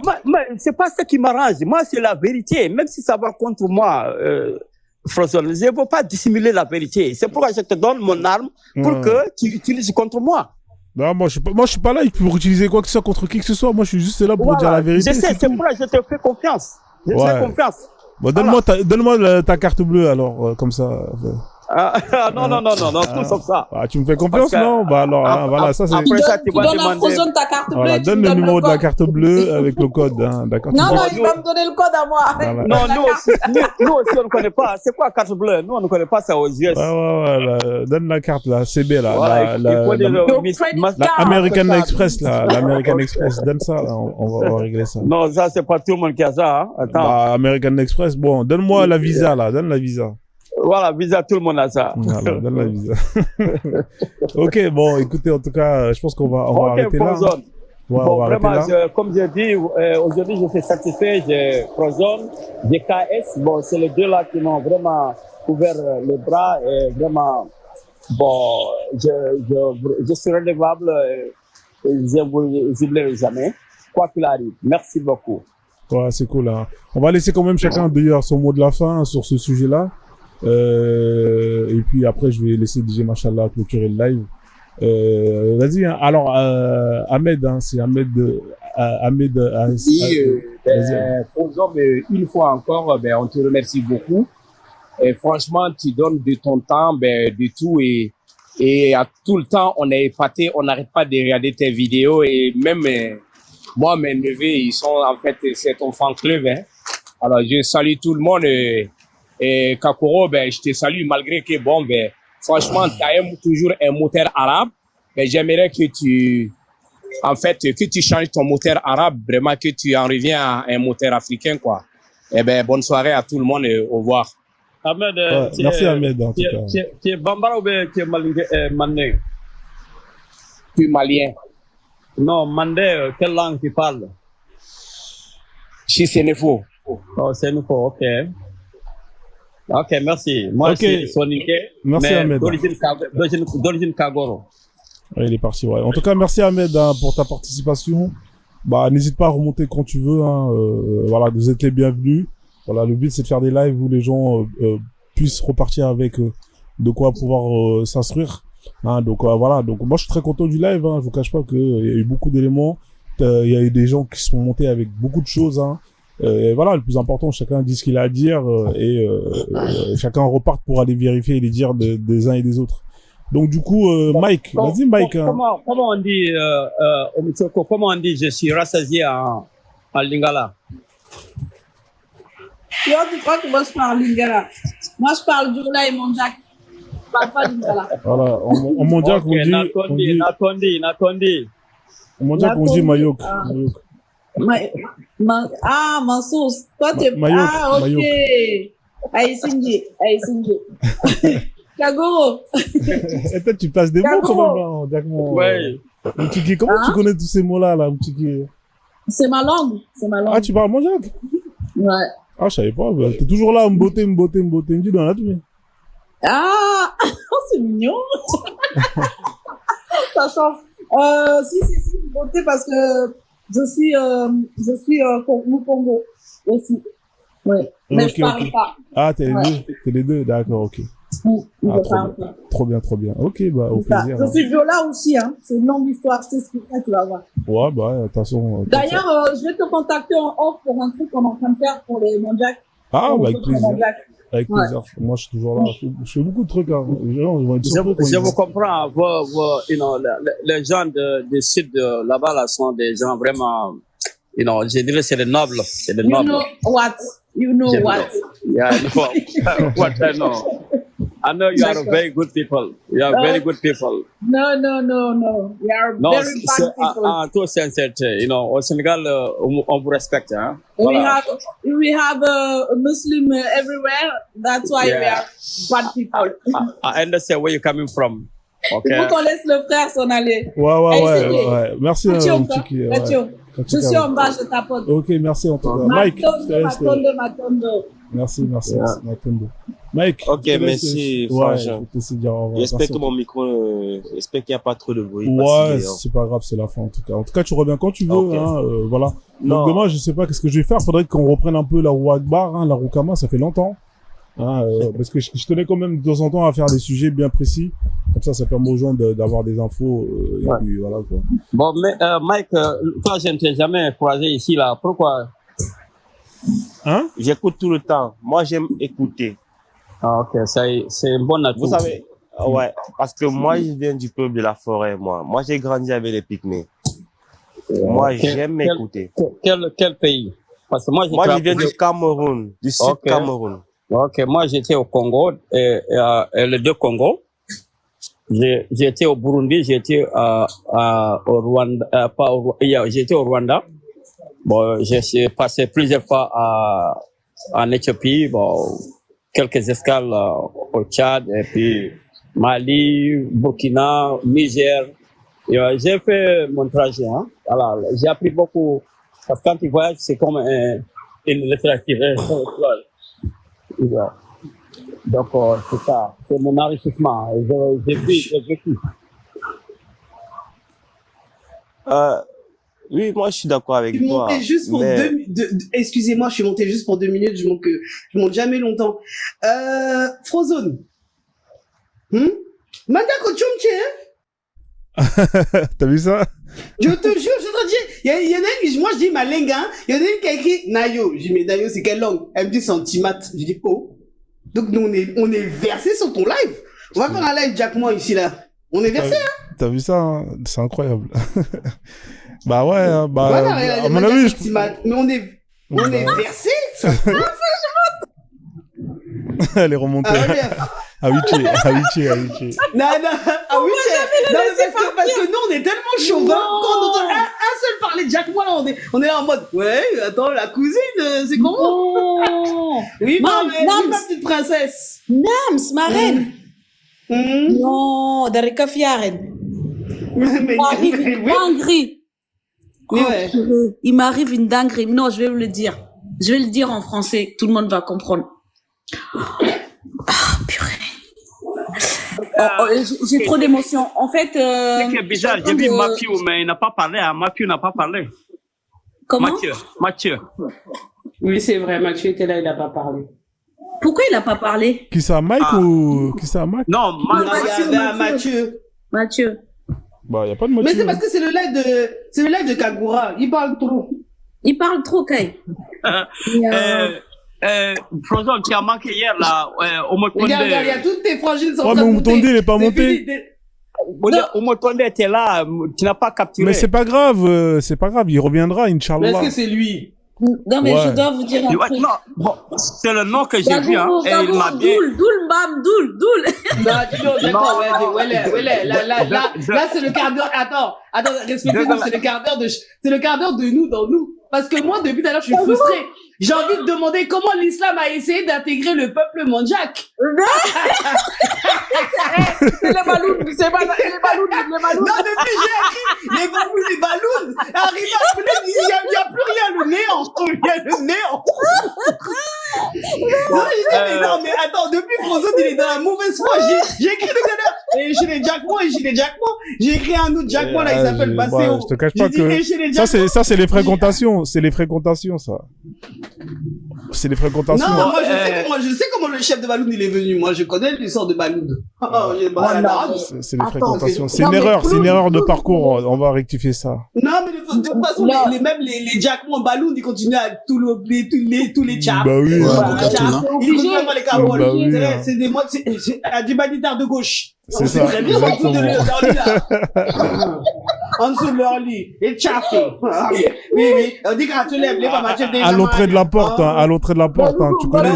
Speaker 3: c'est pas ça qui m'arrange. Moi, c'est la vérité. Même si ça va contre moi, Frozone, je ne veux pas dissimuler la vérité. C'est pourquoi je te donne mon arme pour que tu l'utilises contre moi.
Speaker 1: Non, moi, je suis pas là pour utiliser quoi que ce soit contre qui que ce soit. Moi, je suis juste là pour dire la vérité.
Speaker 3: Je sais, c'est pourquoi je te fais confiance. Je te fais confiance.
Speaker 1: Bon, donne-moi ta carte bleue, alors, comme ça.
Speaker 3: Non, tout comme ça.
Speaker 1: Tu me fais confiance, non? Bah, alors, voilà, ça, c'est...
Speaker 6: Tu donnes à Frozone ta carte bleue.
Speaker 1: Voilà, donne le numéro de la carte bleue avec le code, hein, d'accord?
Speaker 6: Non, il va me donner le code à moi.
Speaker 1: Voilà.
Speaker 3: Non, nous aussi, on ne connaît pas. C'est quoi carte bleue? Nous, on ne connaît pas ça aux US.
Speaker 1: Ouais, donne la carte, là, CB, là.
Speaker 3: Voilà, il faut dire
Speaker 1: American Express, là, l'American Express. Donne ça, là, on va régler ça.
Speaker 3: Non, ça, c'est pas tout le monde qui a ça, hein. Attends.
Speaker 1: Bah, American Express, bon, donne-moi la visa, là, donne la visa.
Speaker 3: Voilà, visa, tout le monde a ça.
Speaker 1: Voilà, donne la visa. Ok, bon, écoutez, en tout cas, je pense qu'on va arrêter là. Hein. Ouais,
Speaker 3: bon, vraiment, comme j'ai dit, aujourd'hui, je suis satisfait. J'ai Frozone, j'ai KS. Bon, c'est les deux là qui m'ont vraiment ouvert les bras et vraiment, bon, je suis redevable et je ne vous oublierai jamais, quoi qu'il arrive. Merci beaucoup.
Speaker 1: Ouais, c'est cool. Hein. On va laisser quand même chacun d'ailleurs son mot de la fin sur ce sujet-là. Et puis après, je vais laisser DJ Machallah clôturer le live. Vas-y, hein. Alors, Ahmed, hein, c'est Ahmed.
Speaker 10: Frozone, une fois encore, on te remercie beaucoup. Et franchement, tu donnes de ton temps, de tout et à tout le temps, on est épaté, on n'arrête pas de regarder tes vidéos et même moi, mes neveux, ils sont en fait, c'est ton fan club. Hein. Alors, je salue tout le monde et Kakoro, je te salue malgré que bon, franchement, tu as toujours un moteur arabe. J'aimerais que que tu changes ton moteur arabe, vraiment que tu en reviens à un moteur africain, quoi. Bonne soirée à tout le monde et au revoir.
Speaker 3: Ahmed,
Speaker 1: merci Ahmed, en tout cas.
Speaker 3: Tu es Bambara ou tu es Mandé?
Speaker 10: Tu es malien.
Speaker 3: Non, Mandé, quelle langue tu parles?
Speaker 10: Je suis sénéfo.
Speaker 3: Oh, sénéfo, ok. Ok, merci. Moi, je suis Soniké.
Speaker 1: Merci Ahmed.
Speaker 3: D'origine Kagoro.
Speaker 1: Ouais, il est parti, ouais. En tout cas, merci Ahmed hein, pour ta participation. Bah, n'hésite pas à remonter quand tu veux. Hein. Voilà, vous êtes les bienvenus. Voilà, le but c'est de faire des lives où les gens puissent repartir avec de quoi pouvoir s'instruire. Hein, donc voilà. Donc moi, je suis très content du live. Hein. Je vous cache pas qu'il y a eu beaucoup d'éléments. Il y a eu des gens qui sont montés avec beaucoup de choses. Hein. Et voilà, le plus important, chacun dit ce qu'il a à dire et chacun repart pour aller vérifier les dires des uns et des autres. Donc du coup, Mike, vas-y Mike.
Speaker 3: Comment on dit, comment on dit je suis rassasié en lingala?
Speaker 6: Tu crois que moi je parle lingala? Moi je parle Djoula et Monjak. Je parle pas lingala.
Speaker 1: Voilà, en Monjak on dit
Speaker 3: Natondi.
Speaker 1: En Monjak on dit Mayok.
Speaker 6: Mansour, toi tu es... Ah, ok. Aïsingé. Kagoro.
Speaker 1: Et toi, tu places des mots quand même, là,
Speaker 3: ouais.
Speaker 1: Mtiki, comment tu connais tous ces mots-là, Mtiki?
Speaker 6: C'est ma langue.
Speaker 1: Ah, tu parles Monjak?
Speaker 6: Ouais.
Speaker 1: Ah, je savais pas. T'es toujours là, m'boté, m'dis dans la tout.
Speaker 6: Ah, c'est mignon. Ça change. Si, m'boté parce que je suis Congo aussi. Ouais. Mais okay, je parle pas.
Speaker 1: Ah, t'es les deux, d'accord, ok. Trop bien. Ok, bah, au plaisir.
Speaker 6: Je suis Viola aussi, hein. C'est une longue histoire, je t'expliquerai, tu vas voir.
Speaker 1: Ouais, bah, de toute façon.
Speaker 6: D'ailleurs, je vais te contacter en off pour un truc qu'on est en train de faire pour les Mondiacs.
Speaker 1: Ah, bah, avec plaisir. Avec plaisir. Ouais. Moi, je suis toujours là. Je fais beaucoup de trucs, hein.
Speaker 3: Je vous comprends. Les gens du sud là-bas, là, sont des gens vraiment, je dirais, c'est des nobles. C'est des nobles.
Speaker 6: You know what?
Speaker 3: Yeah, I know what I know. I know you are very good people. You are very good people.
Speaker 6: No. We are very bad people.
Speaker 3: Tout sincère, au Sénégal, on vous respecte, hein.
Speaker 6: Voilà. We have a Muslim everywhere. That's why we are bad people.
Speaker 3: I understand where you're coming from. Okay.
Speaker 6: Il faut qu'on laisse le frère s'en aller.
Speaker 1: Ouais. Merci, Mtiki.
Speaker 6: Je suis en bas, je tapote.
Speaker 1: Ok, merci en tout cas. Mike,
Speaker 6: Matondo.
Speaker 1: Merci, Matondo. Mike.
Speaker 11: Ok, merci, Franchement. J'espère que mon micro, j'espère qu'il n'y a pas trop de bruit.
Speaker 1: Ouais, c'est pas grave, c'est la fin en tout cas. En tout cas, tu reviens quand tu veux, okay. Hein, voilà. Donc demain, je sais pas qu'est-ce que je vais faire. Faudrait qu'on reprenne un peu la roue Akbar, hein, la roue Kama, ça fait longtemps. Parce que je tenais quand même de temps en temps à faire des sujets bien précis. Comme ça permet aux gens d'avoir des infos. Et puis voilà, quoi.
Speaker 3: Bon, mais Mike, toi, je ne t'ai jamais croisé ici, là. Pourquoi?
Speaker 11: Hein? J'écoute tout le temps. Moi, j'aime écouter.
Speaker 3: Ah, ok, c'est un bon atout.
Speaker 11: Vous savez, ouais, parce que moi, je viens du peuple de la forêt, moi. Moi, j'ai grandi avec les Pygmées. Moi, j'aime écouter.
Speaker 3: Quel pays? Parce que moi,
Speaker 11: je viens du Cameroun, du sud Cameroun.
Speaker 3: Ok, moi, j'étais au Congo, les deux Congos. J'étais au Burundi, j'étais au Rwanda, j'étais au Rwanda. Bon, j'ai passé plusieurs fois en Éthiopie, bon, quelques escales au Tchad, et puis Mali, Burkina, Niger. J'ai fait mon trajet, hein. Alors, j'ai appris beaucoup, parce que quand tu voyages, c'est comme une littérature. Donc, c'est ça, c'est mon enrichissement. J'ai vécu.
Speaker 11: Oui, moi, je suis d'accord avec toi.
Speaker 12: Je suis monté juste pour excusez-moi, je suis monté juste pour 2 minutes, je monte jamais longtemps. Frozone. Manda Kochumche,
Speaker 1: T'as vu ça?
Speaker 12: Je te jure, je te dis, il y en a une, moi je dis ma langue, hein. Il y en a une qui a écrit Nayo. Je dis, mais Nayo, c'est quelle langue? Elle me dit centimètre. Je dis, oh. Donc, nous, on est versé sur ton live. On va faire un live Jack moi ici, là. On est versé, hein.
Speaker 1: T'as vu ça, hein? C'est incroyable. Bah ouais,
Speaker 12: voilà,
Speaker 1: à mon avis,
Speaker 12: mais on est versé.
Speaker 1: Elle est remontée. À Wiché.
Speaker 12: Non, parce que nous, on est tellement chauvin. Quand on entend un seul parler de Jack moi, là, on est là en mode, ouais, attends, la cousine, c'est comment? Oui, ma petite princesse.
Speaker 6: Nams, ma reine. Non, Darika Fiaren. Il m'arrive une dinguerie. Il m'arrive une dinguerie. Non, je vais vous le dire. Je vais le dire en français. Tout le monde va comprendre. Ah, purée. J'ai trop d'émotions. En fait,
Speaker 3: c'est bizarre. J'ai vu Mathieu, mais il n'a pas parlé. Mathieu n'a pas parlé.
Speaker 6: Comment?
Speaker 3: Mathieu.
Speaker 12: Oui, c'est vrai. Mathieu était là, il n'a pas parlé.
Speaker 6: Pourquoi il n'a pas parlé?
Speaker 1: Qui ça, Mike ou qui ça, Mike?
Speaker 3: Non,
Speaker 12: Mathieu.
Speaker 1: Bah, y a pas de Mathieu.
Speaker 12: Mais c'est parce que c'est le live de Kagura. Il parle trop.
Speaker 6: Il parle trop, Kai.
Speaker 3: Frozone, qui a manqué hier, là,
Speaker 12: Regarde, il y a toutes tes frangines sont
Speaker 1: en train de monter. Il est pas monté.
Speaker 3: Omotonde était là, tu n'as pas capturé.
Speaker 1: Mais c'est pas grave, il reviendra, Inch'Allah.
Speaker 12: Mais est-ce que c'est lui?
Speaker 6: Non, mais je dois vous dire un truc.
Speaker 3: Non, bon, c'est le nom que j'ai vu, hein, et il m'a dit...
Speaker 12: Là, c'est le quart d'heure, attends, respectez-nous, c'est le quart d'heure de nous, dans nous. Parce que moi, depuis tout à l'heure, je suis frustré. J'ai envie de demander comment l'islam a essayé d'intégrer le peuple mandjak.
Speaker 6: C'est les ballons,
Speaker 12: Non, depuis j'ai écrit les ballons. Arrivé à il n'y a plus rien, le néant. Il y a le néant. Non, mais attends, depuis Frozone, il est dans la mauvaise foi. J'ai écrit tout à l'heure. Et chez les Jackmo, j'ai écrit un autre Jackmo, là, il s'appelle Basséo.
Speaker 1: Je te cache pas que ça, c'est les fréquentations. C'est les fréquentations, ça. C'est les fréquentations.
Speaker 12: Non, moi, je sais comment le chef de Baloud, il est venu. Moi, je connais l'histoire de Baloud.
Speaker 1: C'est les fréquentations. C'est une erreur de parcours. On va rectifier ça.
Speaker 12: Non, mais de toute façon, les Jackmo Baloud, ils continuent à tous les tchaps.
Speaker 1: Bah oui.
Speaker 12: Ils continuent à faire les caroles. C'est des modes, c'est du banditar de gauche.
Speaker 1: C'est ça.
Speaker 12: Très bien, en dessous de leur lit, là. En dessous de leur lit. Et tchaffé. Oui. On dit quand tu lèves, les mamans, tu
Speaker 1: à l'entrée de la porte, à l'entrée de la porte, tu connais.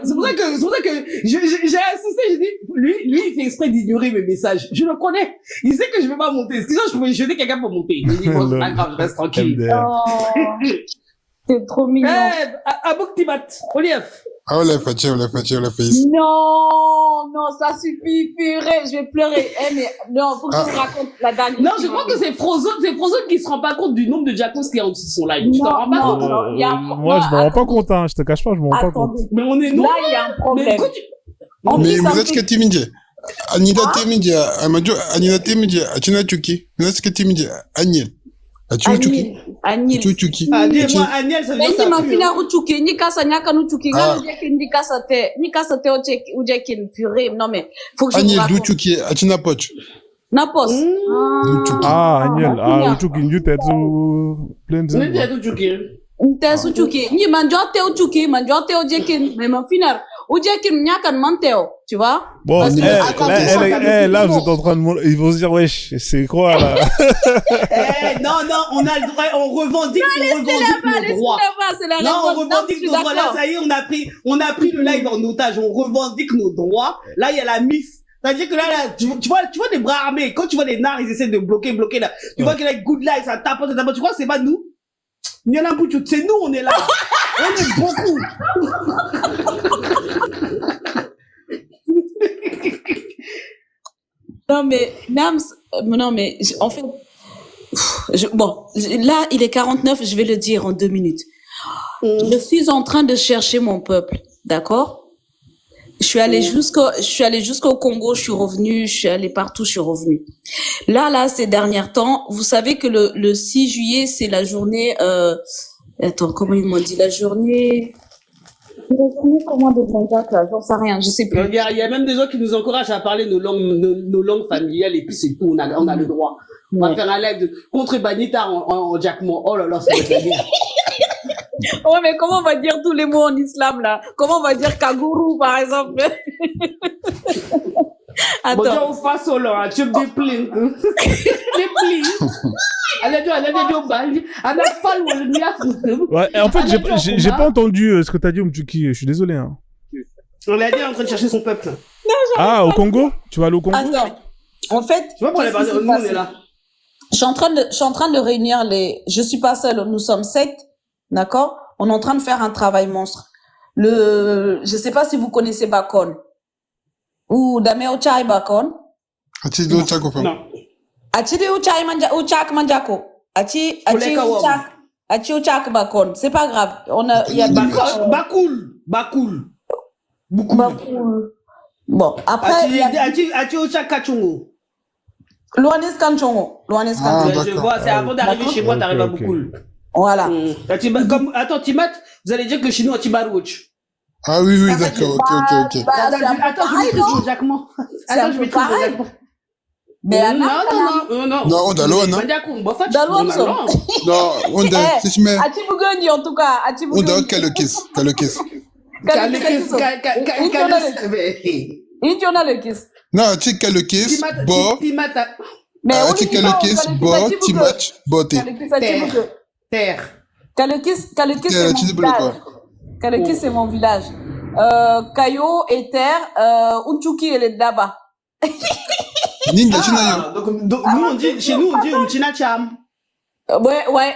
Speaker 12: C'est pour ça que j'ai insisté, j'ai dit, lui, il fait exprès d'ignorer mes messages. Je le connais. Il sait que je vais pas monter. Excusez-moi, je pouvais jeter quelqu'un pour monter. Il dit, bon, c'est pas grave, je reste tranquille.
Speaker 6: C'est trop mignon.
Speaker 12: Abouk Tibat, Olief.
Speaker 13: Ah, on l'a fait.
Speaker 6: Non, ça suffit, purée, je vais pleurer. Mais non, faut que je vous raconte la dernière.
Speaker 12: Non, je crois que c'est Frozone qui se rend pas compte du nombre de Jackos qui est en dessous de son live. Tu t'en rends pas compte?
Speaker 1: Moi, je me rends pas compte, hein. Je te cache pas, je me rends pas compte.
Speaker 12: Mais on est nombreux.
Speaker 6: Là, il y a un problème.
Speaker 13: Mais vous êtes que timide. Anida timide, Amadio, Anida timide, Achina Chuki. Vous êtes que timide, Agnel. Achuki.
Speaker 6: Agnil.
Speaker 13: Achuki.
Speaker 12: Dis-moi, Agnel, ça veut dire ça.
Speaker 6: Ma fille a uchuki, ni kasa nyaka nuchuki, ni kasa te ojekin purée. Non mais faut que je
Speaker 13: Agnel
Speaker 6: vous raconte.
Speaker 13: Douchuki, Atina Poch.
Speaker 6: Napos.
Speaker 1: Ah, Agnel, uchuki njute tu plein de.
Speaker 12: Ni tu uchuki.
Speaker 6: Nte uchuki, ni manjote uchuki, manjote ojekin, mais mon final. Ojekin nyakan manteo, tu vois?
Speaker 1: Bon, là, vous êtes en train de... Ils vont se dire, wesh, c'est quoi, là?
Speaker 12: Non, on a le droit, on revendique nos droits. Non, on revendique nos droits. Là, ça y est, on a pris le live en otage. On revendique nos droits. Là, il y a la MIF. C'est-à-dire que là, tu vois des bras armés. Quand tu vois des nards, ils essaient de bloquer, là. Tu vois qu'il y a good life, ça tape. Tu crois que c'est pas nous? C'est nous, on est là. On est beaucoup.
Speaker 6: Non, mais, en fait, là, il est 49, je vais le dire en 2 minutes. Je suis en train de chercher mon peuple, d'accord? Je suis allée jusqu'au Congo, je suis revenue, je suis allée partout, je suis revenue. Là, ces derniers temps, vous savez que le 6 juillet, c'est la journée, attends, comment ils m'ont dit, la journée comment de Bonjac, là, j'en sais rien, je sais plus.
Speaker 12: Il y a même des gens qui nous encouragent à parler nos langues familiales et puis c'est tout, on a le droit. On va faire un live contre Banita en Jackmo. Oh là là, ça va être la guerre.
Speaker 6: Ouais, mais comment on va dire tous les mots en islam, là? Comment on va dire Kaguru, par exemple? Attends.
Speaker 12: Bon, on fasse solo, tu me déplies.
Speaker 1: Ouais, et en fait, j'ai pas entendu ce que t'as dit, Mtchuki. Je suis désolé, hein.
Speaker 12: On l'a dit en train de chercher son peuple.
Speaker 1: Ah, au Congo? Tu vas aller au Congo?
Speaker 6: Attends. En fait,
Speaker 12: tu vois, pour les bases, nous, on est là.
Speaker 6: Je suis en train de réunir je suis pas seule, nous sommes 7, d'accord? On est en train de faire un travail monstre. Je sais pas si vous connaissez Bakon. Ou Dame Ochai Bakon.
Speaker 13: Ati Ochako fam.
Speaker 6: Non. Ati Ochak Manjako. Ati Ochak Bakon. C'est pas grave. Il y a
Speaker 12: Bakoul.
Speaker 6: Bon, après.
Speaker 12: Ati Ochak Kachungo.
Speaker 6: Luanis Kanchongo.
Speaker 12: Je vois, c'est avant d'arriver chez moi, t'arrives à Boukoul.
Speaker 6: Voilà.
Speaker 12: Attends, Timat, vous allez dire que chez nous, Tibarouch.
Speaker 13: Ah oui, d'accord, ok.
Speaker 12: Attends, je maîtrise le Jacquement. Attends, je maîtrise le Jacquement.
Speaker 6: Mais
Speaker 12: non.
Speaker 13: Non, on d'Alon, hein. Non, on d'Alon, si je mets.
Speaker 6: Atibugoni, en tout cas.
Speaker 13: On d'Alon, Kalekis. Non, tu Kalekis, Bo. Tu Kalekis, Bo, Timach, Boté.
Speaker 12: Terre.
Speaker 6: Kalekis, c'est mon village. Kalekis, c'est mon village. Kayo et Terre, Unchuki, elle est là-bas.
Speaker 12: Donc, nous, on dit, chez nous, on dit Umchina Cham.
Speaker 6: Ouais,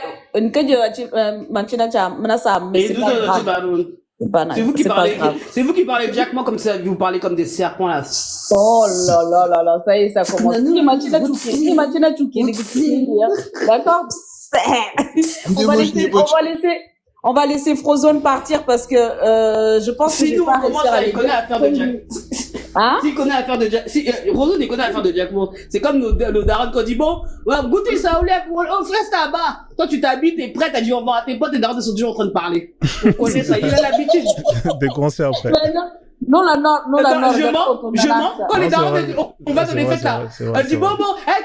Speaker 6: Manchina Cham, Manasam, mais c'est pas grave.
Speaker 12: C'est vous qui parlez Jacquement comme ça, vous parlez comme des serpents là.
Speaker 6: Oh là, ça y est, ça commence. D'accord? On va laisser Frozone partir parce que je pense que je vais pas réussir à les
Speaker 12: connaît à faire de Jack.
Speaker 6: Hein?
Speaker 12: S'il connaît à faire de Jack, Frozone il connaît à faire de Jack. C'est comme nos darons qui dit bon, goûtez ça au lait, on fait ça bas. Toi tu t'habites, t'es prêt, t'as dit au revoir à tes potes, tes darons sont toujours en train de parler. On connaît ça, il a l'habitude.
Speaker 1: Des concerts après.
Speaker 6: Non,
Speaker 12: je mens. Quand les darons, on va dans les fêtes là. Elle dit bon, tiens,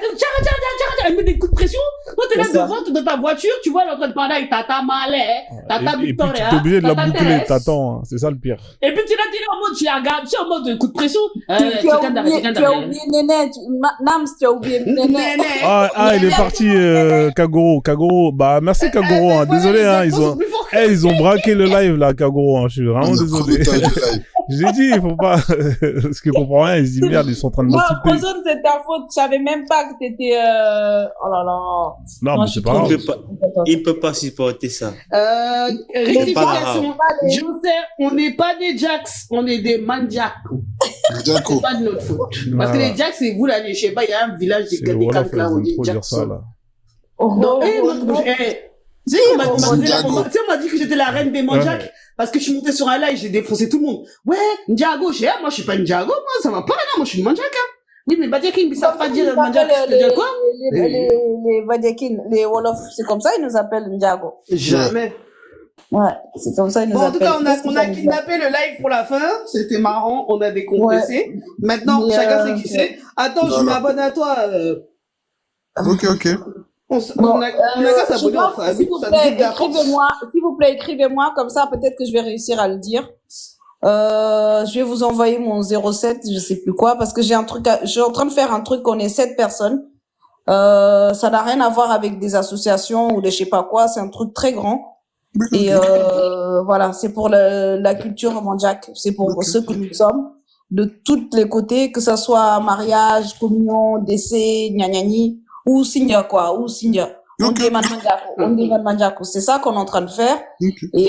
Speaker 12: elle met des coups de pression. Toi, t'es là devant, dans ta voiture, tu vois, elle est en train de parler avec Tata Malais, Tata Victoria.
Speaker 1: T'es obligé de la boucler, t'attends, c'est ça le pire.
Speaker 12: Et puis tu es en mode, tu la regardes, tu es en mode coup de pression.
Speaker 6: Tu as oublié Néné, Nams, tu as oublié Néné.
Speaker 1: Ah, il est parti, Kagoro. Bah, merci Kagoro, désolé, ils ont braqué le live là, Kagoro, je suis vraiment désolé. J'ai dit, il faut pas, parce qu'ils comprennent rien, ils se disent merde, ils sont en train de m'insulter.
Speaker 6: Moi, Frozone, c'est ta faute, je savais même pas que t'étais, oh là là.
Speaker 1: Non, mais c'est pas grave.
Speaker 2: Il peut pas supporter ça.
Speaker 12: Rectification. On n'est pas des Jacks, on est des Manjako. C'est pas de notre faute. Parce que les Jacks, c'est vous là, je sais pas, il y a un village de quelques là, on dit Jackson. Non, tu sais, on m'a dit que j'étais la reine des Manjak parce que je suis monté sur un live, j'ai défoncé tout le monde. Ouais, Ndiago, moi je suis pas Ndiago, moi ça va pas, non, moi je suis une Manjak. Oui, mais Badiakin, ils savent pas dire
Speaker 6: Ils
Speaker 12: Mandjak.
Speaker 6: appellent
Speaker 12: Tu veux dire quoi?
Speaker 6: les Badiakin, les Wolof, c'est comme ça, ils nous appellent Ndiago.
Speaker 12: Jamais.
Speaker 6: Ouais, c'est comme ça, ils nous
Speaker 12: Bon, en tout
Speaker 6: appellent.
Speaker 12: cas, on a kidnappé le live pour la fin. C'était marrant. On a décompressé. Maintenant, chacun sait qui c'est. Attends, je m'abonne à toi.
Speaker 5: Ok.
Speaker 12: On a qu'à s'abonner en face.
Speaker 6: S'il vous plaît, écrivez-moi, comme ça, peut-être que je vais réussir à le dire. Je vais vous envoyer mon 07, je sais plus quoi, parce que j'ai un truc, je suis en train de faire un truc, on est 7 personnes. Ça n'a rien à voir avec des associations ou des je sais pas quoi, c'est un truc très grand. Et voilà, c'est pour la culture mandjak, c'est pour ceux que nous sommes, de tous les côtés, que ça soit mariage, communion, décès, gnagnani, ou signa quoi, ou signa. On demande mandjako, c'est ça qu'on est en train de faire. Et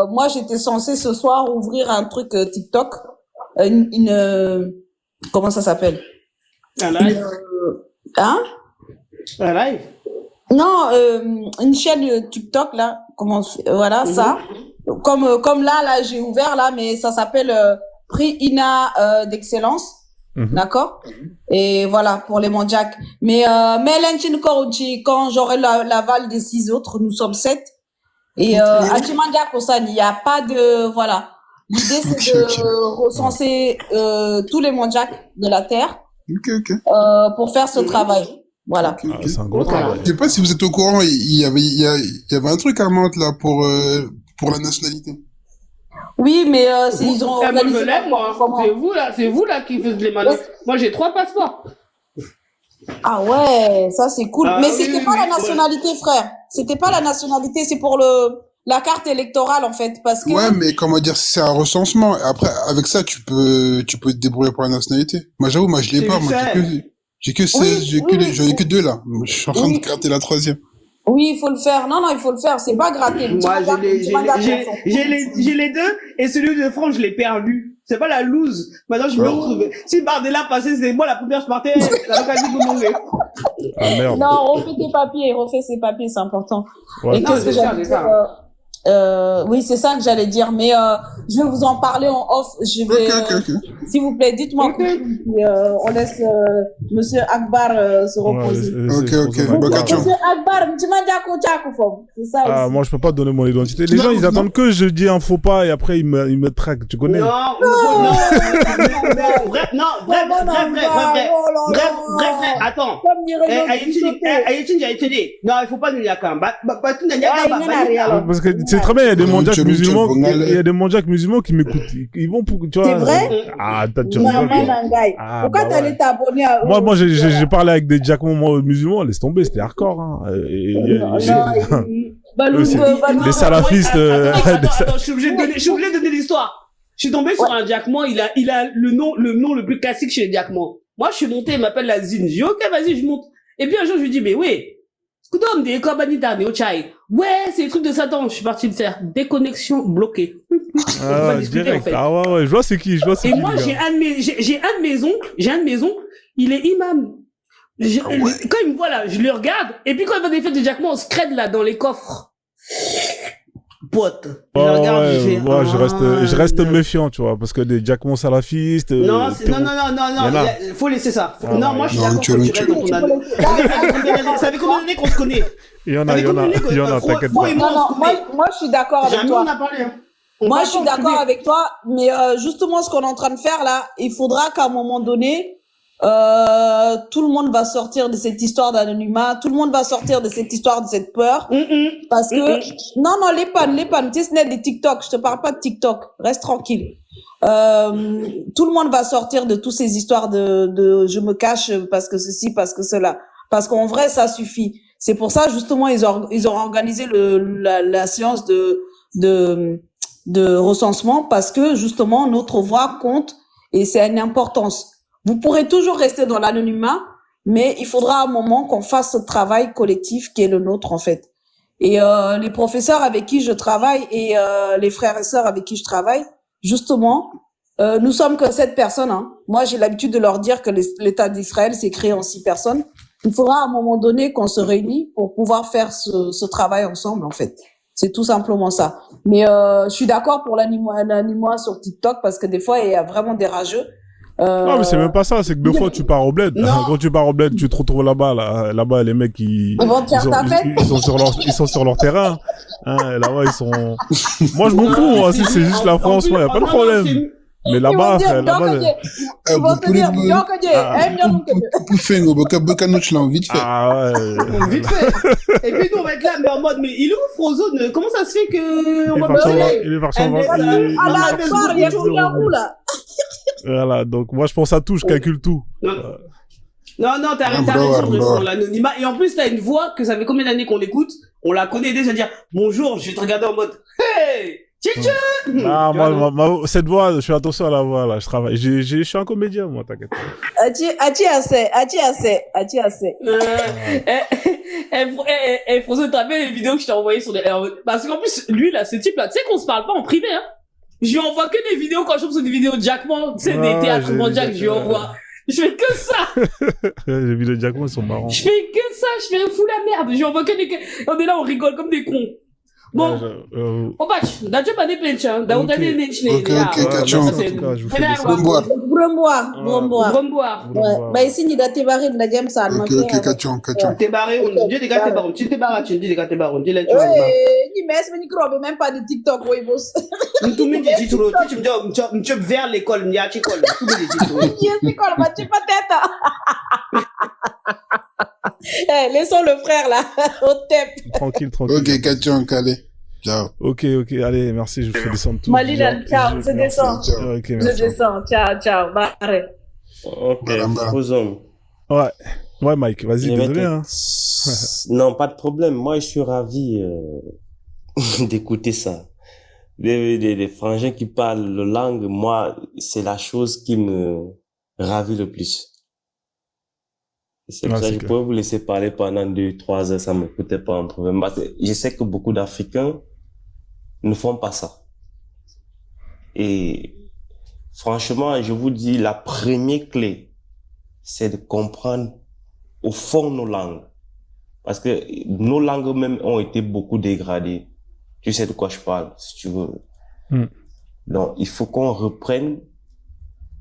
Speaker 6: moi, j'étais censée ce soir ouvrir un truc TikTok, comment ça s'appelle?
Speaker 12: Un live.
Speaker 6: Hein?
Speaker 12: Un live?
Speaker 6: Non, une chaîne TikTok là, voilà ça. Comme là j'ai ouvert là, mais ça s'appelle Prix INA d'excellence, d'accord. Et voilà pour les mandjaks. Mais quand j'aurai l'aval des 6 autres, nous sommes 7. Et à Chimandjak il n'y a pas de voilà. L'idée c'est de recenser tous les mandjaks de la terre pour faire ce travail. Voilà.
Speaker 1: C'est un gros travail.
Speaker 5: Je sais pas si vous êtes au courant, il y avait un truc à Mantes là pour la nationalité.
Speaker 6: Oui, mais ils ont organisé.
Speaker 12: C'est vous là qui faites les malins. Moi j'ai 3 passeports.
Speaker 6: Ah ouais, ça c'est cool. Mais c'était pas la nationalité, frère. C'était pas la nationalité, c'est pour la carte électorale en fait, parce que.
Speaker 5: Ouais, mais comment dire, c'est un recensement. Après, avec ça, tu peux te débrouiller pour la nationalité. Moi, j'avoue, je l'ai pas. Moi, j'ai que 16, j'en ai que 2 là. Je suis en train de gratter la 3e.
Speaker 6: Oui, il faut le faire. Non, il faut le faire. C'est pas gratter.
Speaker 12: Moi, j'ai les 2 et celui de France, je l'ai perdu. C'est pas la loose. Maintenant, je me retrouve. Si Bardella passait, c'est moi la première, je partais. La l'occasion de mourir.
Speaker 1: Ah merde.
Speaker 6: Non, refais ses papiers, c'est important.
Speaker 12: Ouais.
Speaker 6: Et qu'est-ce que j'allais dire? Oui, c'est ça que j'allais dire, mais je vais vous en parler en off. Je vais, s'il vous plaît, dites-moi on laisse Monsieur Akbar se reposer. Monsieur Akbar, tu m'as dit c'est ça aussi.
Speaker 1: Ah, moi je peux pas donner mon identité. Les gens ils attendent que je dis un faux pas et après ils me traquent. Tu connais?
Speaker 12: Vrai, attends. Ayetine, j'ai étudié. Non, il faut pas nous dire quand.
Speaker 1: Parce que c'est très bien, il y a des mandjaks musulmans, il y a des mandjaks musulmans qui m'écoutent. Ils vont pour, tu vois.
Speaker 6: C'est vrai?
Speaker 1: Ah, tu rigoles.
Speaker 6: Pourquoi t'allais t'abonner à eux?
Speaker 1: Moi, j'ai parlé avec des djacmos musulmans, laisse tomber, c'était hardcore, hein. Les salafistes,
Speaker 12: Attends, je suis obligé de donner l'histoire. Je suis tombé sur un djacman, il a le nom le plus classique chez les djacmans. Moi, je suis monté, il m'appelle la zine. J'ai dit, ok, vas-y, je monte. Et puis un jour, je lui dis, mais oui. Ouais, c'est les trucs de Satan. Je suis parti le faire. Déconnexion bloquée.
Speaker 1: Ah, direct. En fait. Ah ouais, je vois c'est qui,
Speaker 12: Et moi, j'ai un de mes oncles, il est imam. Quand il me voit là, je le regarde. Et puis quand il va des fêtes de Jacquemont, on se crède là dans les coffres. Pote.
Speaker 1: Je regarde, je reste méfiant, tu vois, parce que des Jacquemont salafistes.
Speaker 12: Non, il faut laisser ça. Non, moi je suis d'accord que tu restes dans ton avis. Ça fait combien d'années qu'on se connaît?
Speaker 1: Il y en a, t'inquiète pas.
Speaker 6: Moi je suis d'accord avec toi.
Speaker 12: Jamais on a parlé, hein.
Speaker 6: Moi je suis d'accord avec toi, mais justement ce qu'on est en train de faire là, il faudra qu'à un moment donné, tout le monde va sortir de cette histoire d'anonymat, tout le monde va sortir de cette histoire, de cette peur, parce que non, les pannes, tu sais, ce n'est des TikTok, je te parle pas de TikTok, reste tranquille. Tout le monde va sortir de toutes ces histoires de je me cache parce que ceci, parce que cela, parce qu'en vrai ça suffit. C'est pour ça justement ils ont organisé la séance de recensement, parce que justement notre voix compte et c'est une importance. Vous pourrez toujours rester dans l'anonymat, mais il faudra un moment qu'on fasse ce travail collectif qui est le nôtre en fait. Et les professeurs avec qui je travaille et les frères et sœurs avec qui je travaille, justement, nous sommes que 7 personnes. Hein. Moi, j'ai l'habitude de leur dire que l'État d'Israël s'est créé en 6 personnes. Il faudra à un moment donné qu'on se réunisse pour pouvoir faire ce travail ensemble en fait. C'est tout simplement ça. Mais je suis d'accord pour l'anonymat sur TikTok parce que des fois, il y a vraiment des rageux.
Speaker 1: Non, mais c'est même pas ça, c'est que deux fois tu pars au bled. Quand tu pars au bled, tu te retrouves là-bas, là-bas, les mecs, ils sont sur leur terrain. Hein, là-bas, ils sont... Moi, je m'en fous, moi, si c'est juste la France, moi, y a pas de problème. Mais là-bas,
Speaker 5: ils vont te dire, vite fait.
Speaker 1: Ah ouais.
Speaker 12: Vite fait. Et puis nous, on va être là, mais en mode, mais il est où Frozone? Comment ça se fait que on va pas
Speaker 1: il est parti en vacances.
Speaker 6: Il y a plus rien où, là.
Speaker 1: Voilà, donc moi, je pense à tout, je calcule tout.
Speaker 12: Non, t'as raison, sur l'anonymat. Et en plus, t'as une voix que ça fait combien d'années qu'on l'écoute? On la connaît déjà, dire bonjour, je vais te regarder en mode hey, tchitchou.
Speaker 1: Ah, moi, cette voix, je fais attention à la voix, là, je travaille. Je suis un comédien, moi, t'inquiète.
Speaker 6: Ati assez.
Speaker 12: François, t'as bien les vidéos que je t'ai envoyées sur les... Parce qu'en plus, lui, là, ce type-là, tu sais qu'on se parle pas en privé, hein. Je lui envoie que des vidéos quand je tombe sur des vidéos de Jackman, tu sais, des théâtres Jack, je lui envoie. Je fais que ça.
Speaker 1: Les vidéos de Jackman sont marrants.
Speaker 12: Je fais que ça, je fais fou la merde. Je lui envoie que des... On est là, on rigole comme des cons. Bon, on va, d'ailleurs, pas des penches, hein. D'ailleurs, on a des penches.
Speaker 5: Ok, Kachon.
Speaker 6: Bromboire. Bah, ici, il y a des barils, la diam, ça.
Speaker 5: Ok, Kachon.
Speaker 12: T'es barré, on dit des gars, t'es barré. Tu dis des gars, t'es barré. Dis les tu
Speaker 6: même pas de TikTok, oui, boss.
Speaker 12: Tout le monde dit tout. Tu me dis, vers l'école, il y a l'école. Tout le monde dit tout.
Speaker 6: Il y a l'école, bah, tu peut-être. Laissons le frère, là, au tep.
Speaker 1: Tranquille.
Speaker 5: Ok, Kachon, calé. Ciao.
Speaker 1: Ok, allez, merci, je vous fais descendre tout.
Speaker 6: Malina, ciao, je descends.
Speaker 1: Ok, merci.
Speaker 6: Je descends, ciao, barré.
Speaker 2: Ok, Frozone.
Speaker 1: Ouais, Mike, vas-y, désolé, hein.
Speaker 2: Non, pas de problème. Moi, je suis ravi d'écouter ça. Des frangins qui parlent la langue, moi, c'est la chose qui me ravit le plus. C'est pour ça que je pourrais vous laisser parler pendant 2-3 heures, ça me coûtait pas un problème. Je sais que beaucoup d'Africains ne font pas ça. Et franchement, je vous dis, la première clé, c'est de comprendre au fond nos langues. Parce que nos langues même ont été beaucoup dégradées. Tu sais de quoi je parle, si tu veux. Donc, il faut qu'on reprenne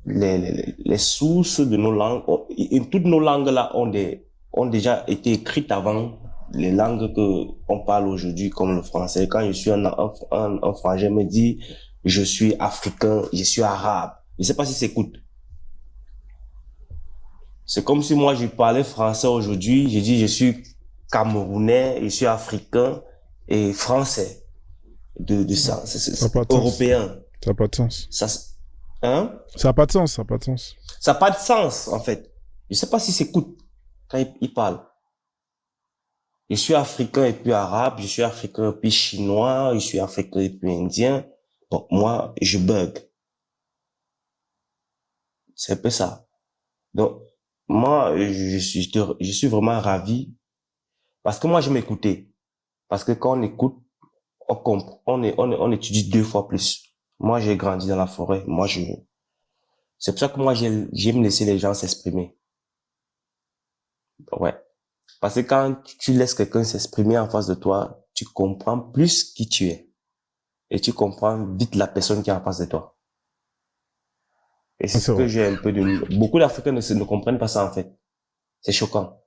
Speaker 2: les sources de nos langues. Et toutes nos langues-là ont déjà été écrites avant les langues qu'on parle aujourd'hui, comme le français. Quand je suis un frangin me dit, je suis africain, je suis arabe. Je sais pas si s'écoute. C'est comme si moi, je parlais français aujourd'hui, je dis, je suis camerounais, je suis africain et français. De ça, c'est européen.
Speaker 1: Ça n'a pas de sens.
Speaker 2: Hein?
Speaker 1: Ça n'a pas de sens.
Speaker 2: Ça n'a pas de sens, en fait. Je sais pas si s'écoute quand il parle. Je suis africain et puis arabe, je suis africain et puis chinois, je suis africain et puis indien. Bon, moi, je bug. C'est un peu ça. Donc, moi, je suis vraiment ravi parce que moi, je m'écoutais. Parce que quand on écoute, on comprend, on étudie 2 fois plus. Moi, j'ai grandi dans la forêt. C'est pour ça que moi, j'aime laisser les gens s'exprimer. Ouais. Parce que quand tu laisses quelqu'un s'exprimer en face de toi, tu comprends plus qui tu es. Et tu comprends vite la personne qui est en face de toi. Et c'est ce que j'ai un peu de... Beaucoup d'Africains ne comprennent pas ça, en fait. C'est choquant.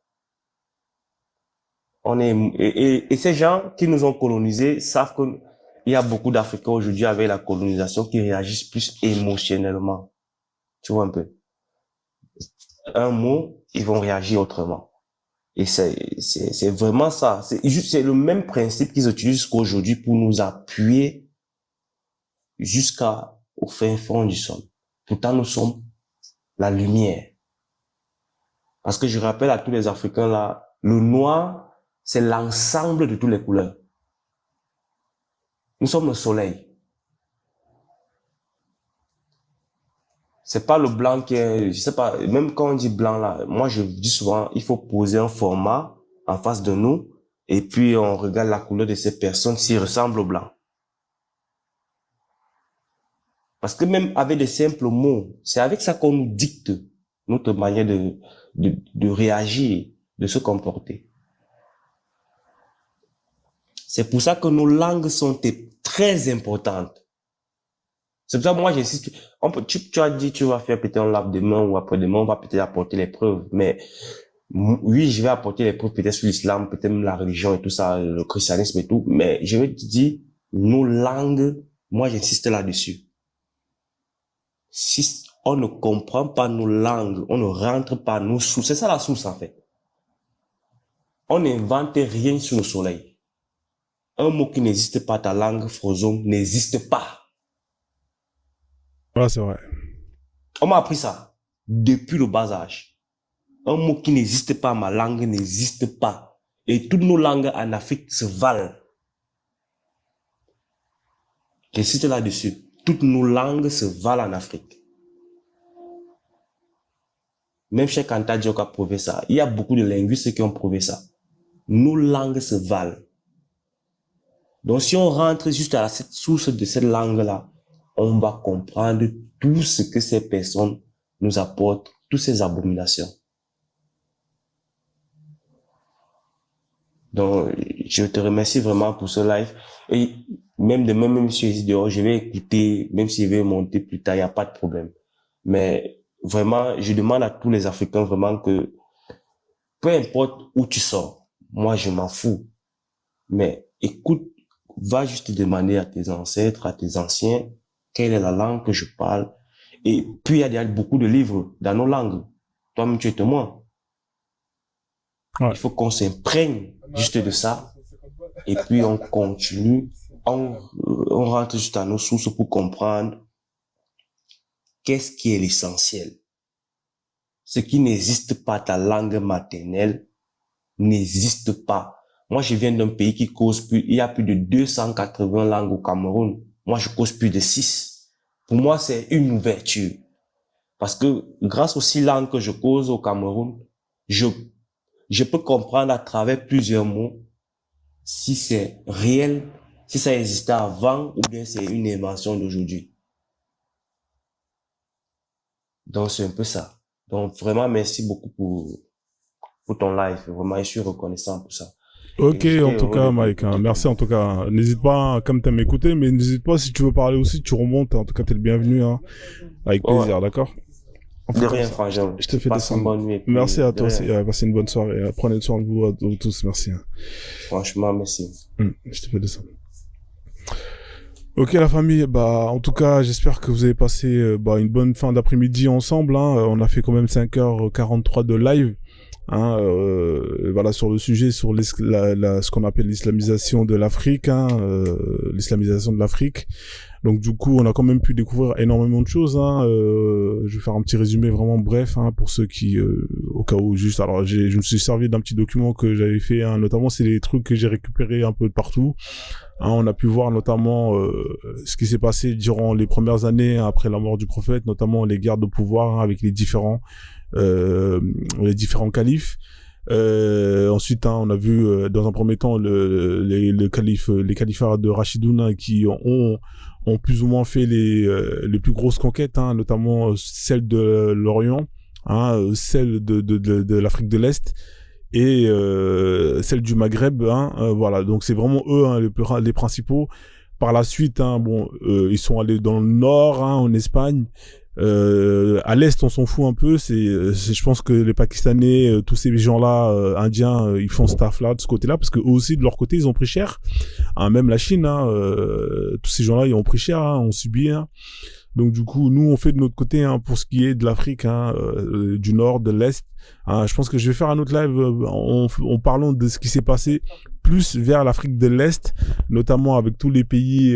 Speaker 2: Et ces gens qui nous ont colonisés savent qu'il y a beaucoup d'Africains aujourd'hui avec la colonisation qui réagissent plus émotionnellement. Tu vois un peu. Un mot, ils vont réagir autrement. Et c'est vraiment ça. C'est le même principe qu'ils utilisent qu'aujourd'hui pour nous appuyer jusqu'au fin fond du sol. Pourtant, nous sommes la lumière. Parce que je rappelle à tous les Africains là, le noir, c'est l'ensemble de toutes les couleurs. Nous sommes le soleil. C'est pas le blanc qui est, je sais pas, même quand on dit blanc là, moi je dis souvent, il faut poser un format en face de nous et puis on regarde la couleur de ces personnes s'ils ressemblent au blanc. Parce que même avec des simples mots, c'est avec ça qu'on nous dicte notre manière de réagir, de se comporter. C'est pour ça que nos langues sont très importantes.
Speaker 11: C'est pour ça que moi, j'insiste. Tu as dit, tu vas faire peut-être un lab demain ou après-demain, on va peut-être apporter les preuves. Mais oui, je vais apporter les preuves peut-être sur l'islam, peut-être même la religion et tout ça, le christianisme et tout. Mais je vais te dire, nos langues, moi, j'insiste là-dessus. Si on ne comprend pas nos langues, on ne rentre pas nos sources. C'est ça la source, en fait. On n'invente rien sous le soleil. Un mot qui n'existe pas, ta langue, Frozone, n'existe pas.
Speaker 1: Ouais, c'est vrai.
Speaker 11: On m'a appris ça depuis le bas âge. Un mot qui n'existe pas, ma langue n'existe pas. Et toutes nos langues en Afrique se valent. J'insiste là-dessus. Toutes nos langues se valent en Afrique. Même Cheikh Anta Diop a prouvé ça. Il y a beaucoup de linguistes qui ont prouvé ça. Nos langues se valent. Donc si on rentre juste à cette source de cette langue-là, on va comprendre tout ce que ces personnes nous apportent, toutes ces abominations. Donc, je te remercie vraiment pour ce live. Et même demain, même si je suis dehors, je vais écouter, même si je vais monter plus tard, il n'y a pas de problème. Mais vraiment, je demande à tous les Africains vraiment que, peu importe où tu sors, moi je m'en fous. Mais écoute, va juste demander à tes ancêtres, à tes anciens, quelle est la langue que je parle. Et puis, il y a beaucoup de livres dans nos langues. Toi-même, tu es témoin. Ouais. Il faut qu'on s'imprègne juste de ça. Et puis, on continue. On rentre juste à nos sources pour comprendre qu'est-ce qui est l'essentiel. Ce qui n'existe pas, ta langue maternelle, n'existe pas. Moi, je viens d'un pays qui cause plus, il y a plus de 280 langues au Cameroun. Moi, je cause plus de 6. Pour moi, c'est une ouverture. Parce que grâce aux 6 langues que je cause au Cameroun, je peux comprendre à travers plusieurs mots si c'est réel, si ça existait avant ou bien c'est une invention d'aujourd'hui. Donc, c'est un peu ça. Donc, vraiment, merci beaucoup pour ton live. Vraiment, je suis reconnaissant pour ça.
Speaker 1: Ok, en tout cas, Mike, hein, merci en tout cas. N'hésite pas, hein, comme t'aimes m'écouter, mais n'hésite pas si tu veux parler aussi, tu remontes. En tout cas, t'es le bienvenu, hein, avec plaisir, ouais. D'accord?
Speaker 11: De rien, Frangin.
Speaker 1: Je te fais descendre.
Speaker 11: Bonne nuit.
Speaker 1: Merci à toi aussi. Passez une bonne soirée. Prenez soin de vous, à tous. Merci. Hein.
Speaker 11: Franchement, merci.
Speaker 1: Je te fais descendre. Ok, la famille, en tout cas, j'espère que vous avez passé une bonne fin d'après-midi ensemble. Hein. On a fait quand même 5h43 de live. Hein, voilà, sur le sujet, sur ce qu'on appelle l'islamisation de l'Afrique, hein, l'islamisation de l'Afrique. Donc du coup, on a quand même pu découvrir énormément de choses. Hein. Je vais faire un petit résumé vraiment bref, hein, pour ceux qui, au cas où juste. Alors, je me suis servi d'un petit document que j'avais fait, hein, notamment c'est les trucs que j'ai récupérés un peu de partout. Hein, on a pu voir notamment ce qui s'est passé durant les premières années après la mort du prophète, notamment les guerres de pouvoir, hein, avec les différents califes. Ensuite, hein, on a vu dans un premier temps les califats de Rachidoun, hein, qui ont plus ou moins fait les plus grosses conquêtes, hein, notamment celle de l'Orient, hein, celle de l'Afrique de l'Est et celle du Maghreb, hein, voilà. Donc c'est vraiment eux, hein, les principaux. Par la suite, hein, ils sont allés dans le nord, hein, en Espagne. À l'est, on s'en fout un peu. Je pense que les Pakistanais, tous ces gens-là, indiens, ils font ce taf-là de ce côté-là, parce que eux aussi de leur côté, ils ont pris cher. Hein, même la Chine, hein, tous ces gens-là, ils ont pris cher, hein, ont subi. Hein. Donc du coup, nous, on fait de notre côté, hein, pour ce qui est de l'Afrique, hein, du nord, de l'est. Hein, je pense que je vais faire un autre live en parlant de ce qui s'est passé plus vers l'Afrique de l'Est, notamment avec tous les pays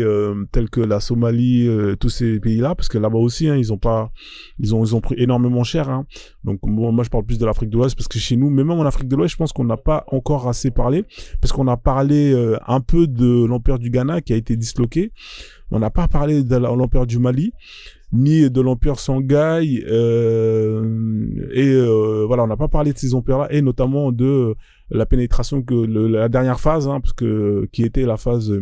Speaker 1: tels que la Somalie, tous ces pays-là, parce que là-bas aussi, hein, ils ont pris énormément cher. Hein. Donc moi, je parle plus de l'Afrique de l'Ouest, parce que chez nous, mais même en Afrique de l'Ouest, je pense qu'on n'a pas encore assez parlé, parce qu'on a parlé un peu de l'empire du Ghana qui a été disloqué. On n'a pas parlé de l'empire du Mali, ni de l'empire Songhai, voilà, on n'a pas parlé de ces empires-là, et notamment de la pénétration la dernière phase, hein, parce que qui était la phase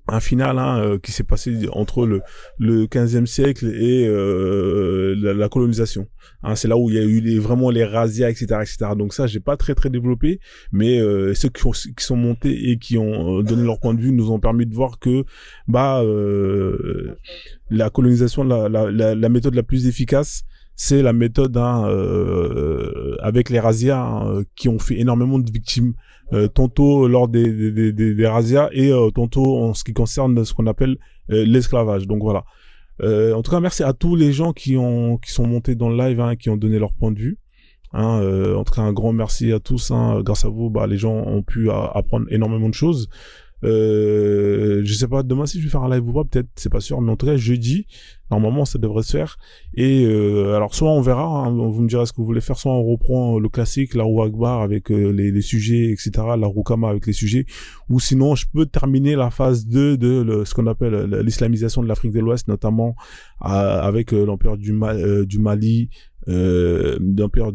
Speaker 1: un final qui s'est passé entre le 15e siècle et la colonisation. C'est là où il y a eu vraiment les razzias, etc., etc. Donc ça, j'ai pas très développé, mais ceux qui sont montés et qui ont donné leur point de vue nous ont permis de voir que la colonisation, la méthode la plus efficace, c'est la méthode avec les razzias qui ont fait énormément de victimes, tantôt lors des razzias et tantôt en ce qui concerne ce qu'on appelle l'esclavage. Donc voilà. En tout cas, merci à tous les gens qui sont montés dans le live, qui ont donné leur point de vue. En tout cas, un grand merci à tous. Grâce à vous, les gens ont pu apprendre énormément de choses. Je sais pas demain si je vais faire un live ou pas, peut-être, c'est pas sûr, mais en tout cas jeudi normalement ça devrait se faire. Et alors soit on verra, vous me direz ce que vous voulez faire, soit on reprend le classique, la roue Akbar avec les sujets, etc., la roue Kama avec les sujets, ou sinon je peux terminer la phase 2 de ce qu'on appelle l'islamisation de l'Afrique de l'Ouest, notamment avec l'empire du Mali, d'empire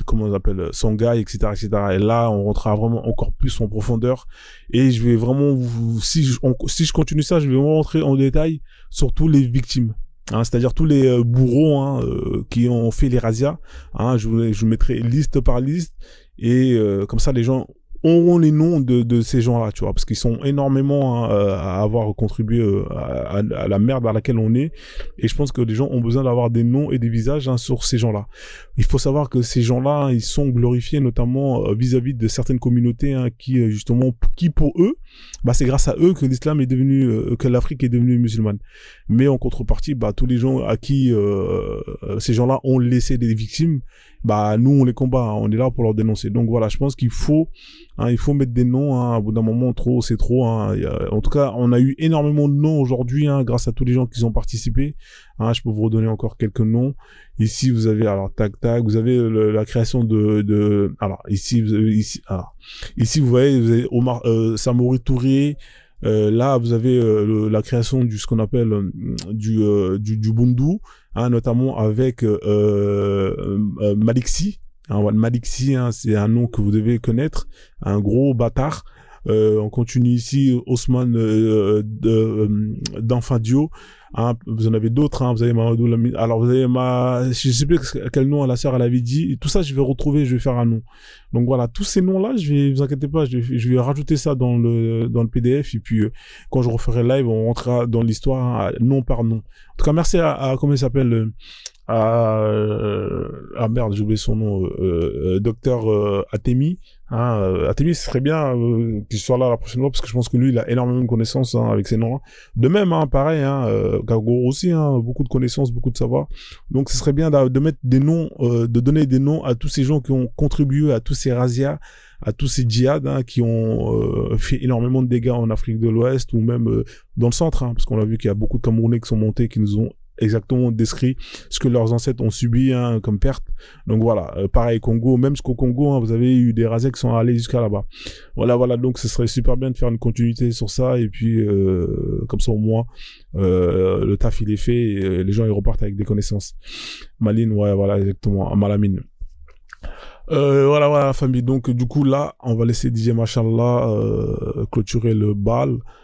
Speaker 1: comment on appelle, Songhai, etc., etc. Et là on rentrera vraiment encore plus en profondeur, et je vais vraiment si je continue ça, je vais vraiment rentrer en détail sur tous les victimes, c'est-à-dire tous les bourreaux qui ont fait les razzias. Je mettrai liste par liste, et comme ça les gens auront les noms de ces gens-là, tu vois, parce qu'ils sont énormément à avoir contribué à la merde à laquelle on est, et je pense que les gens ont besoin d'avoir des noms et des visages sur ces gens-là. Il faut savoir que ces gens-là, ils sont glorifiés notamment vis-à-vis de certaines communautés qui justement, qui pour eux, c'est grâce à eux que l'islam est devenu, que l'Afrique est devenue musulmane. Mais en contrepartie, tous les gens à qui ces gens-là ont laissé des victimes, nous on les combat, on est là pour leur dénoncer. Donc voilà, je pense qu'il faut mettre des noms, au bout d'un moment, trop c'est trop. En tout cas, on a eu énormément de noms aujourd'hui, grâce à tous les gens qui ont participé. Je peux vous redonner encore quelques noms. Ici vous avez, alors vous avez la création alors ici vous voyez, vous avez Omar Samori Touré. Là vous avez la création ce qu'on appelle du Bundu, notamment avec Maliksi. Maliksi, c'est un nom que vous devez connaître, un gros bâtard. On continue ici, Ousmane d'Enfadio. Vous en avez d'autres, vous avez Mamadou Lamine. Alors vous avez je sais plus quel nom la sœur elle avait dit. Et tout ça je vais retrouver, je vais faire un nom. Donc voilà, tous ces noms-là, vous inquiétez pas, je vais rajouter ça dans le PDF, et puis quand je referai le live, on rentrera dans l'histoire nom par nom. En tout cas, merci à comment il s'appelle, merde, j'ai oublié son nom, docteur Atemi. Atemi, ce serait bien qu'il soit là la prochaine fois, parce que je pense que lui il a énormément de connaissances avec ces noms. De même, pareil, Kagoro aussi, beaucoup de connaissances, beaucoup de savoir. Donc ce serait bien de mettre des noms, de donner des noms à tous ces gens qui ont contribué à tous ces razzias, à tous ces djihad qui ont fait énormément de dégâts en Afrique de l'Ouest, ou même dans le centre, parce qu'on a vu qu'il y a beaucoup de Camerounais qui sont montés, qui nous ont exactement décrit ce que leurs ancêtres ont subi comme perte. Donc voilà, pareil Congo, même jusqu'au Congo, vous avez eu des razzias qui sont allés jusqu'à là-bas. Voilà, donc ce serait super bien de faire une continuité sur ça, et puis comme ça au moins le taf il est fait, et les gens ils repartent avec des connaissances. Maline, voilà exactement, Malamine. Voilà la famille. Donc du coup là on va laisser DJ Machallah clôturer le bal.